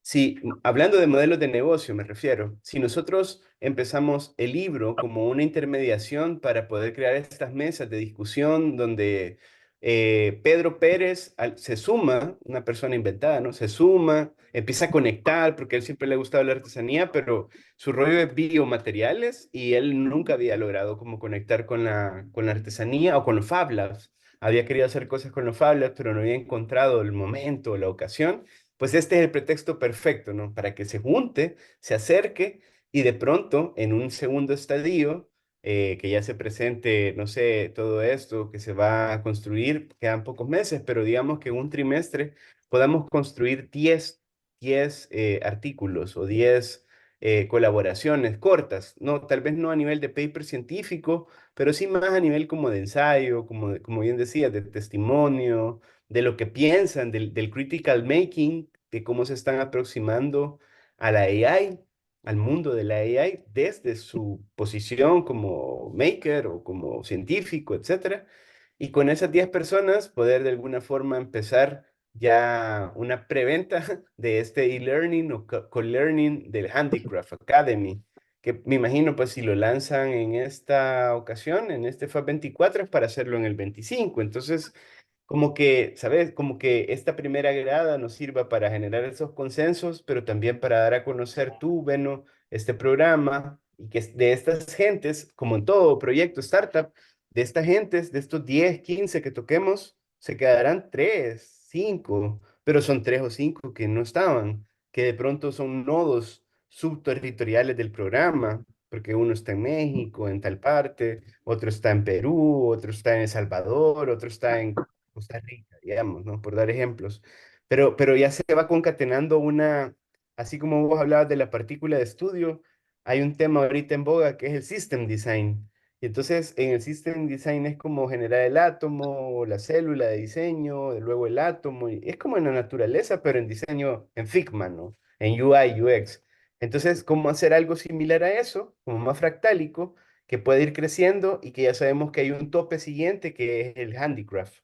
si, hablando de modelos de negocio, me refiero, si nosotros empezamos el libro como una intermediación para poder crear estas mesas de discusión donde Pedro Pérez se suma, una persona inventada, ¿no? Se suma, empieza a conectar, porque a él siempre le ha gustado la artesanía, pero su rollo es biomateriales y él nunca había logrado como conectar con la artesanía o con los Fab Labs. Había querido hacer cosas con los Fab Labs, pero no había encontrado el momento o la ocasión. Pues este es el pretexto perfecto, ¿no? Para que se junte, se acerque y de pronto, en un segundo estadio, que ya se presente, no sé, todo esto que se va a construir, quedan pocos meses, pero digamos que en un trimestre podamos construir 10 artículos o 10 colaboraciones cortas, ¿no? Tal vez no a nivel de paper científico, pero sí más a nivel como de ensayo, como bien decía, de testimonio, de lo que piensan, del critical making, de cómo se están aproximando a la AI, al mundo de la AI, desde su posición como maker o como científico, etcétera. Y con esas 10 personas poder de alguna forma empezar ya una preventa de este e-learning o co-learning del Handicraft Academy, que me imagino pues si lo lanzan en esta ocasión, en este FAB 24, es para hacerlo en el 25. Entonces, como que, ¿sabes? Como que esta primera grada nos sirva para generar esos consensos, pero también para dar a conocer tú, Beno, este programa y que de estas gentes, como en todo proyecto startup, de estas gentes, de estos 10 15 que toquemos, se quedarán 3 5 pero son 3 o 5 que no estaban, que de pronto son nodos subterritoriales del programa, porque uno está en México, en tal parte, otro está en Perú, otro está en El Salvador, otro está en Costa Rica, digamos, ¿no? Por dar ejemplos. Pero ya se va concatenando una, así como vos hablabas de la partícula de estudio, hay un tema ahorita en boga que es el system design. Y entonces en el system design es como generar el átomo, la célula de diseño, luego el átomo, y es como en la naturaleza, pero en diseño, en Figma, ¿no? En UI, UX. Entonces, ¿cómo hacer algo similar a eso, como más fractálico, que puede ir creciendo y que ya sabemos que hay un tope siguiente que es el handicraft?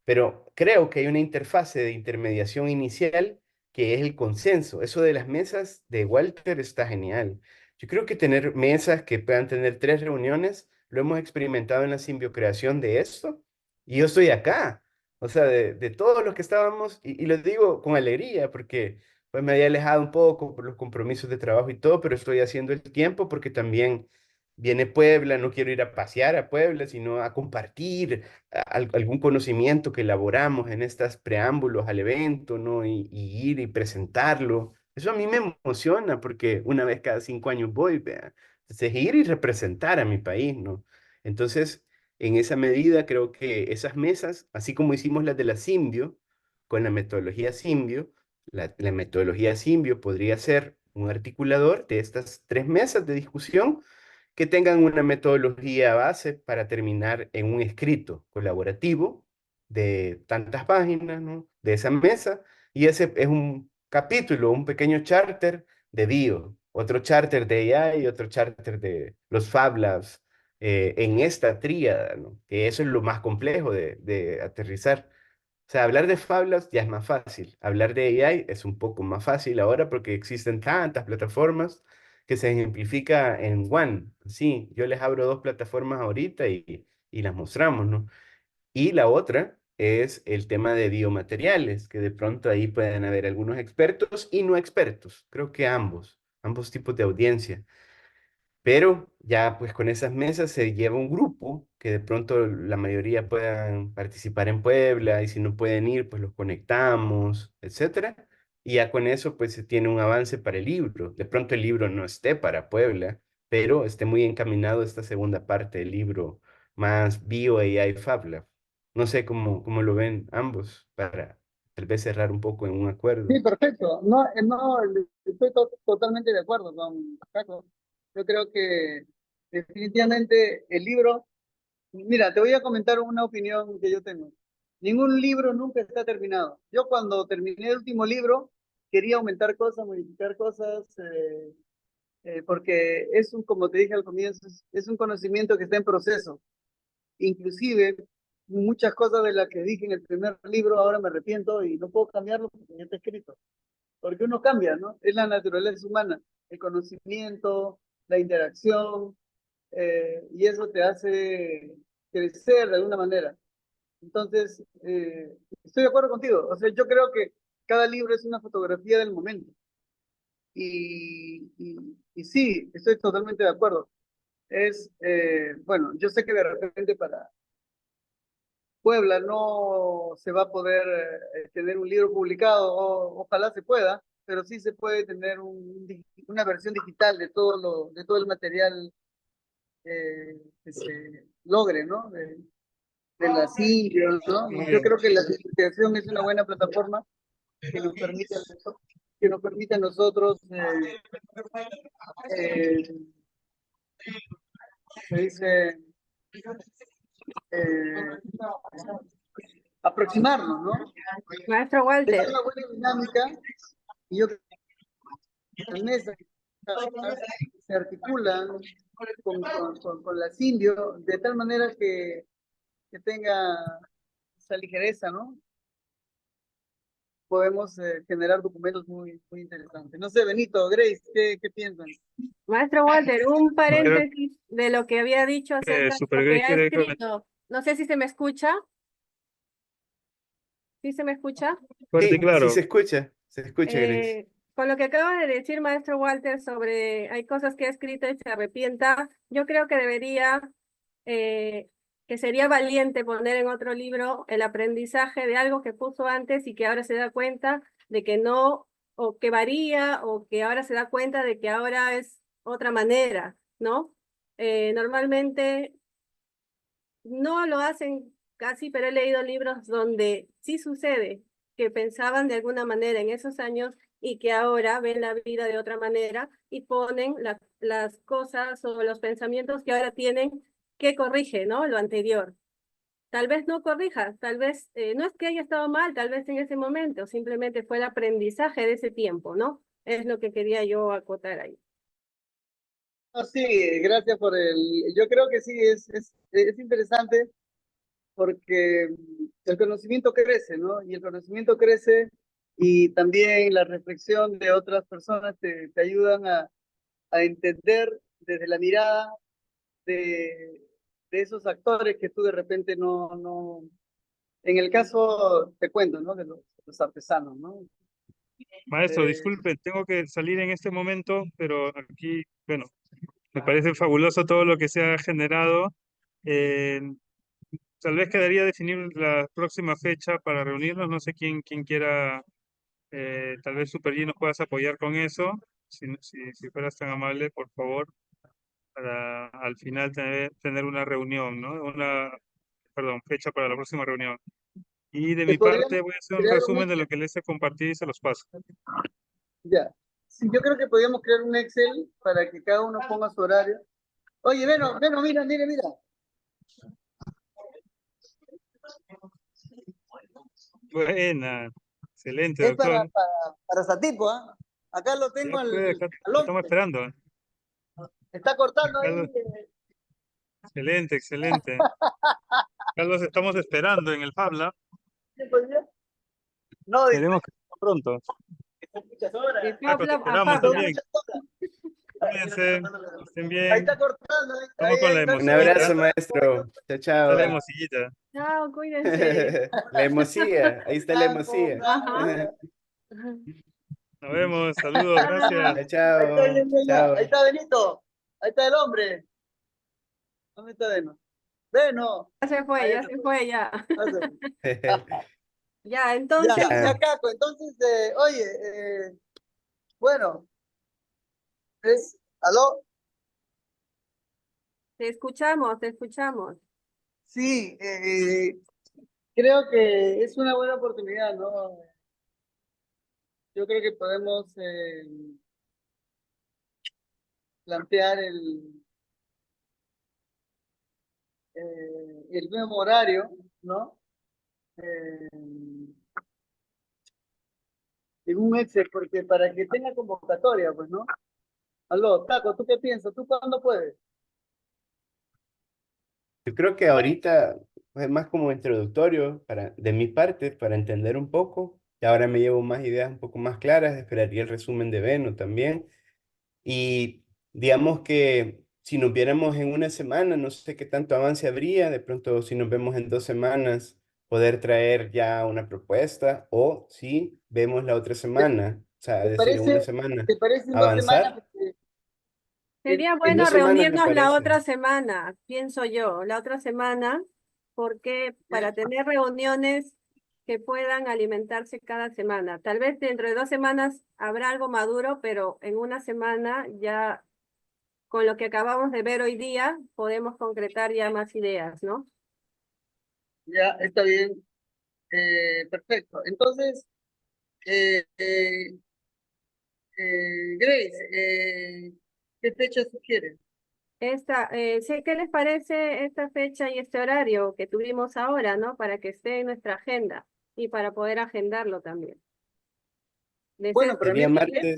Pero creo que hay una interfase de intermediación inicial que es el consenso. Eso de las mesas de Walter está genial. Yo creo que tener mesas que puedan tener 3 reuniones, lo hemos experimentado en la simbiocreación de esto, y yo estoy acá. O sea, de todos los que estábamos, y lo digo con alegría, porque pues me había alejado un poco por los compromisos de trabajo y todo, pero estoy haciendo el tiempo porque también viene Puebla, no quiero ir a pasear a Puebla, sino a compartir algún conocimiento que elaboramos en estos preámbulos al evento, ¿no? Y ir y presentarlo. Eso a mí me emociona porque una vez cada 5 años voy, vea. Entonces, ir y representar a mi país, ¿no? Entonces, en esa medida, creo que esas mesas, así como hicimos las de la Simbio, con la metodología Simbio, la metodología Simbio podría ser un articulador de estas 3 mesas de discusión que tengan una metodología base para terminar en un escrito colaborativo de tantas páginas, ¿no? De esa mesa, Y ese es un capítulo, un pequeño charter de bio, otro charter de AI y otro charter de los Fab Labs en esta tríada, ¿no? Que eso es lo más complejo de aterrizar. O sea, hablar de Fab Labs ya es más fácil. Hablar de AI es un poco más fácil ahora porque existen tantas plataformas que se ejemplifica en One. Sí, yo les abro dos plataformas ahorita y las mostramos, ¿no? Y la otra es el tema de biomateriales, que de pronto ahí pueden haber algunos expertos y no expertos. Creo que ambos tipos de audiencia. Pero ya pues con esas mesas se lleva un grupo que de pronto la mayoría puedan participar en Puebla y si no pueden ir pues los conectamos, etcétera. Y ya con eso pues se tiene un avance para el libro. De pronto el libro no esté para Puebla, pero esté muy encaminado esta segunda parte del libro más Bio AI Fab Lab. No sé cómo lo ven ambos para tal vez cerrar un poco en un acuerdo. Sí, perfecto. No, no, estoy totalmente de acuerdo con Paco. Yo creo que definitivamente el libro, mira, te voy a comentar una opinión que yo tengo. Ningún libro nunca está terminado. Yo cuando terminé el último libro quería aumentar cosas, modificar cosas, porque es un, como te dije al comienzo, es un conocimiento que está en proceso. Inclusive, muchas cosas de las que dije en el primer libro ahora me arrepiento y no puedo cambiarlo porque ya está escrito. Porque uno cambia, ¿no? Es la naturaleza humana, el conocimiento, la interacción, y eso te hace crecer de alguna manera. Entonces, estoy de acuerdo contigo. O sea, yo creo que cada libro es una fotografía del momento. Y sí, estoy totalmente de acuerdo. Bueno, yo sé que de repente para Puebla no se va a poder tener un libro publicado, ojalá se pueda, pero sí se puede tener una versión digital de de todo el material que se logre, ¿no? De las indios, ¿no? Muy Yo bien. creo que la certificación es una buena plataforma que nos permite, que nos permite a nosotros, eh, se dice, eh, aproximarnos, ¿no? Maestro Es Walter, una buena dinámica y yo creo que las mesas se articulan con las indios de tal manera que tenga esa ligereza, ¿no? Podemos generar documentos muy interesantes. No sé, Benito, Grace, ¿qué piensan? maestro Walter, un Creo paréntesis de lo que había dicho que acerca de Super lo Grey que ha quiere comentar. escrito. No sé si se me escucha. ¿Sí se me escucha? Fuerte y Sí, sí claro. se escucha, Grace. Con lo que acaba de decir maestro Walter sobre hay cosas que ha escrito y se arrepienta, yo creo que debería, eh, que sería valiente poner en otro libro el aprendizaje de algo que puso antes y que ahora se da cuenta de que no, o que varía, o que ahora se da cuenta de que ahora es otra manera, ¿no? Normalmente no lo hacen casi, pero he leído libros donde sí sucede que pensaban de alguna manera en esos años y que ahora ven la vida de otra manera y ponen las cosas o los pensamientos que ahora tienen que corrige, ¿no? Lo anterior. Tal vez no corrija, tal vez no es que haya estado mal, tal vez en ese momento, simplemente fue el aprendizaje de ese tiempo, ¿no? Es lo que quería yo acotar ahí. No, sí, gracias por el... Yo creo que sí, es interesante porque el conocimiento crece, ¿no? Y el conocimiento crece y también la reflexión de otras personas te ayudan a entender desde la mirada de esos actores que tú de repente no... En el caso, te cuento, ¿no? De los artesanos, ¿no? Maestro, Eh, disculpe, tengo que salir en este momento, pero aquí, bueno, me parece fabuloso todo lo que se ha generado. Eh, Tal vez quedaría definir la próxima fecha para reunirnos. No sé quién quiera, tal vez Super G nos puedas apoyar con eso. Si fueras tan amable, por favor, para al final tener una reunión, ¿no? Perdón, fecha para la próxima reunión. Y de mi podríamos parte voy a hacer un crear un resumen de lo Excel, que les he compartido y se los paso. ya. Sí, yo creo que podríamos crear un Excel para que cada uno ponga su horario. Oye, mira. Buena. Excelente, Es doctor. para Satipo, ¿ah? Acá lo Ya tengo al, pues, acá al lo estamos hombre. esperando. Está cortando ahí. Carlos, excelente, excelente. Carlos, estamos esperando en el Fab Lab. No, dice, Esperemos que sea pronto. son muchas horas. De Acá Fab te Lab a esperamos Fab Son Lab. también. muchas horas. Cuídense, estén Ahí bien. está cortando. Estamos con la está Un emosillita. abrazo, maestro. Chao, Está la chao. emosillita. Chao, cuídense. La emosilla, ahí está la emosilla. Ajá. Nos vemos, saludos, gracias. Chao, Ahí está, chao. Chao. ahí está Benito. Ahí está el hombre. ¿Dónde está Beno? Beno. Ya se fue, Ahí ya se se fue. fue, ya. Ah, se fue. Ya, Ya, entonces, Ya. Caco. Entonces, oye, bueno, ¿aló? te escuchamos, te escuchamos. Sí, creo que es una buena oportunidad, ¿no? Yo creo que podemos plantear el nuevo horario, ¿no? En un Excel, porque para que tenga convocatoria, pues, ¿no? Aló, Taco, ¿tú qué piensas? ¿Tú cuándo puedes? Yo creo que ahorita es más como introductorio de mi parte, para entender un poco. Y ahora me llevo más ideas un poco más claras. Esperaría el resumen de Beno también. Y digamos que si nos viéramos en una semana, no sé qué tanto avance habría. De pronto, si nos vemos en 2 semanas, poder traer ya una propuesta. O si vemos la otra semana, o sea, ¿Te es decir, en una parece, semana, te parece en 2 semanas? avanzar. Porque Sería En bueno 2 semanas me reunirnos la parece. otra semana, pienso yo, la otra semana, porque para tener reuniones que puedan alimentarse cada semana. Tal vez dentro de 2 semanas habrá algo maduro, pero en una semana ya con lo que acabamos de ver hoy día podemos concretar ya más ideas, ¿no? ya está bien, perfecto. Entonces, eh, eh, Grace, ¿qué fecha sugieres? Sí, ¿qué les parece esta fecha y este horario que tuvimos ahora, ¿no? Para que esté en nuestra agenda y para poder agendarlo también. ¿Les Bueno, para mí Sería está bien.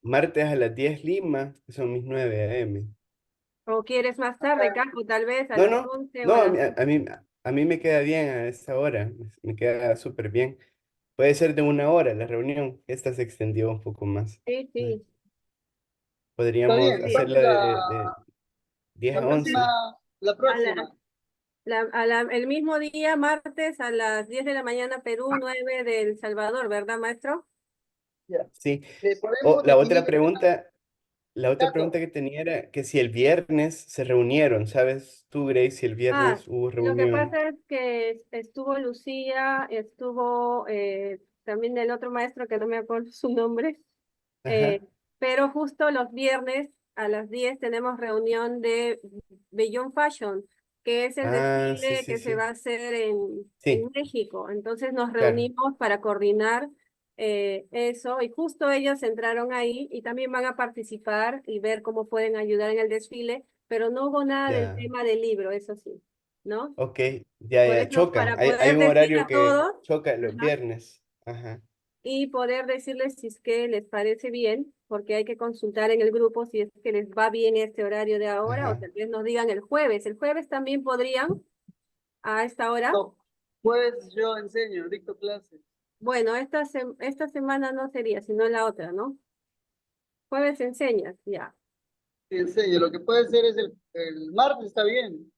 martes a las 10 Lima, que son mis 9 AM. ¿O quieres más tarde, Caco, tal vez a No, las no, 11 o a no, las... a mí me queda bien a esta hora, me queda súper bien. Puede ser de 1 hora la reunión, esta se extendió un poco más. Sí, sí, Está Podríamos bien. sí. Entonces, hacerla de 10 la a próxima, 11. la A la, próxima. el mismo día, martes, a las 10 de la mañana, Perú, 9 de El Salvador, ¿verdad, maestro? Ya. Sí. O Podemos definir el tema, la otra pregunta Taco. que tenía era que si el viernes se reunieron, ¿sabes tú, Grace, si el Ah, viernes hubo lo que reunión? pasa es que estuvo Lucía, estuvo también el otro maestro que no me acuerdo su nombre, Ajá. pero justo los viernes a las 10 tenemos reunión de Beyond Fashion, que es el Ah, sí, desfile sí, que se va sí. a hacer en Sí, México. Entonces nos claro. reunimos para coordinar eso y justo ellos entraron ahí y también van a participar y ver cómo pueden ayudar en el desfile, pero no hubo nada del Ya. tema del libro, eso sí, ¿no? Ok, ya, Por ya, eso, chocan. para Hay poder un decir horario a que todos, choca los ajá, viernes. Ajá. y poder decirles si es que les parece bien, porque hay que consultar en el grupo si es que les va bien este horario de ahora, o Ajá. tal vez nos digan el jueves. El jueves también podrían, a esta hora. No, pues yo enseño, dicto clases. Bueno, esta semana no sería, sino la otra, ¿no? Jueves enseñas, ya. Sí, enseño. Lo que puede ser es el martes, está bien.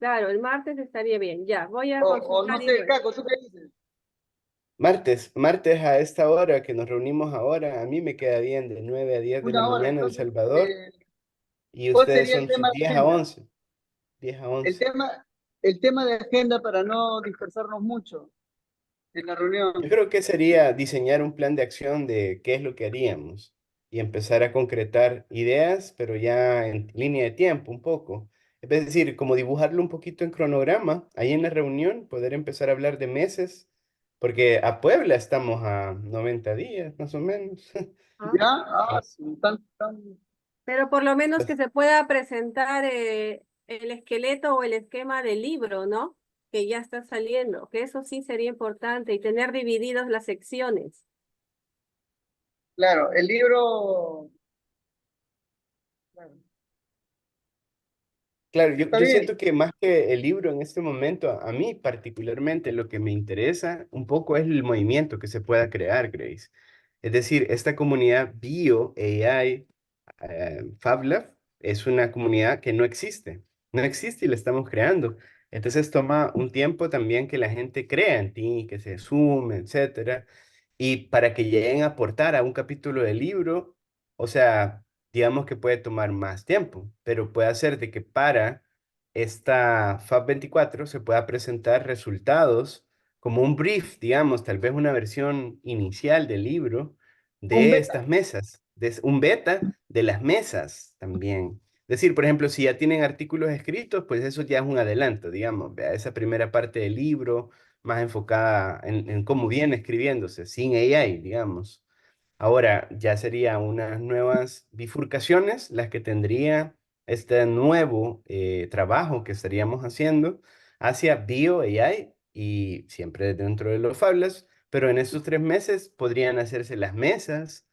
Claro, el martes estaría bien, ya. Voy a O no consultar y sé, ver. Caco, ¿tú qué dices? Martes a esta hora que nos reunimos ahora, a mí me queda bien de 9 a 10 de la 1 hora. mañana en El Entonces, Salvador y ¿cuál ustedes sería el son tema sus de 10 a agenda? 11. 10 a El 11. tema, el tema de agenda para no dispersarnos mucho en la Yo reunión. creo que sería diseñar un plan de acción de qué es lo que haríamos y empezar a concretar ideas, pero ya en línea de tiempo un poco. Es decir, como dibujarlo un poquito en cronograma, ahí en la reunión, poder empezar a hablar de meses, porque a Puebla estamos a 90 días, más o menos. ¿No? ¿Ya? Sí, Pero por lo menos que Entonces, se pueda presentar el esqueleto o el esquema del libro, ¿no? que ya está saliendo, que eso sí sería importante, y tener divididos las secciones. Claro, el libro, claro, Claro, está yo bien. siento que más que el libro en este momento, a mí particularmente lo que me interesa un poco es el movimiento que se pueda crear, Grace. Es decir, esta comunidad Bio AI Fab Lab es una comunidad que no existe, no existe y la estamos creando. Entonces toma un tiempo también que la gente crea en ti, que se sume, etcétera. Y para que lleguen a aportar a un capítulo del libro, o sea, digamos que puede tomar más tiempo, pero puede hacer de que para esta FAB 24 se pueda presentar resultados como un brief, digamos, tal vez una versión inicial del libro Un de beta. estas mesas, de un beta de las mesas también. Es decir, por ejemplo, si ya tienen artículos escritos, pues eso ya es un adelanto, digamos, vea, esa primera parte del libro más enfocada en cómo viene escribiéndose, sin AI, digamos. Ahora ya serían unas nuevas bifurcaciones las que tendría este nuevo trabajo que estaríamos haciendo hacia Bio AI y siempre dentro de los Fablas, pero en estos 3 meses podrían hacerse las mesas,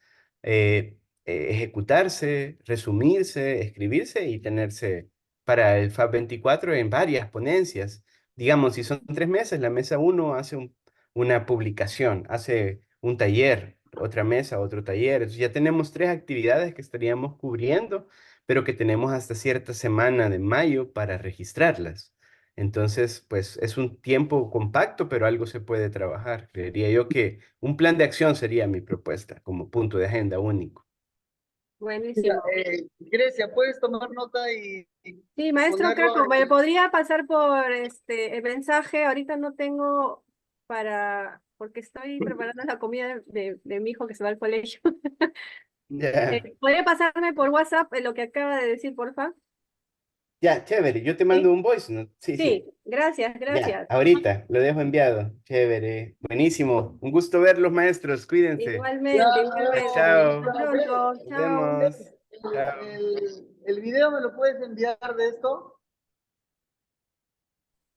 ejecutarse, resumirse, escribirse y tenerse para el FAB 24 en varias ponencias. Digamos, si son 3 meses, la mesa uno hace una publicación, hace un taller, otra mesa, otro taller. Entonces ya tenemos 3 actividades que estaríamos cubriendo, pero que tenemos hasta cierta semana de mayo para registrarlas. Entonces, pues es un tiempo compacto, pero algo se puede trabajar. Creería yo que un plan de acción sería mi propuesta como punto de agenda único. Mira, Buenísimo. Grecia, puedes tomar nota Sí, y maestro ponerlo Caco, ¿me en... podría pasar por el mensaje? Ahorita no tengo porque estoy preparando la comida de mi hijo que se va al colegio. Ya, ¿Podría pasarme por WhatsApp lo que acaba de decir, porfa? ya, chévere. Yo te mando Sí, un voice note. Sí, sí, sí. gracias, Ya, gracias. ahorita lo dejo enviado. Chévere. Buenísimo. Un gusto verlos, maestros. Cuídense. Ya, Igualmente, Chao, igualmente. Hasta chao. pronto. Nos Chao. vemos. Chao. el video me lo puedes enviar de esto.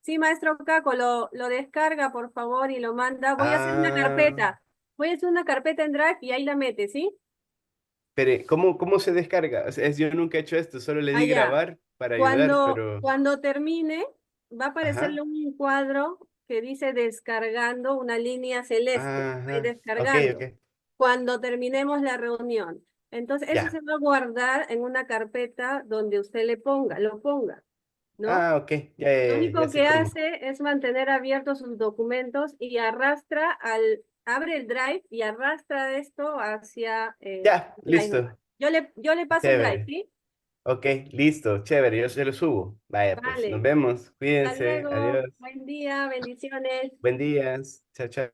Sí, maestro Caco, lo descarga, por favor, y lo manda. Voy a hacer una Ah, carpeta. Voy a hacer una carpeta en Drive y ahí la mete, ¿sí? pero ¿cómo se descarga? O sea, yo nunca he hecho esto, solo le di Allá. grabar para ayudar, Cuando, pero... cuando termine, va a aparecerle Ajá, un cuadro que dice descargando, una línea celeste. Va a ir ajá. Ok, descargando. ok. Cuando terminemos la reunión. Entonces, eso se Ya. va a guardar en una carpeta donde usted lo ponga, ¿no? Ah, ok. Ya, ya, Lo ya único sé que cómo. hace es mantener abiertos sus documentos y abre el Drive y arrastra esto hacia Ya, Drive. listo. Yo le paso el Drive, Chévere. ¿sí? Ok, listo. Chévere, yo se lo subo. Vaya, pues, nos Vale. vemos. Hasta Cuídense. luego. Adiós. Buen día, bendiciones. Buen día. Chao, chao.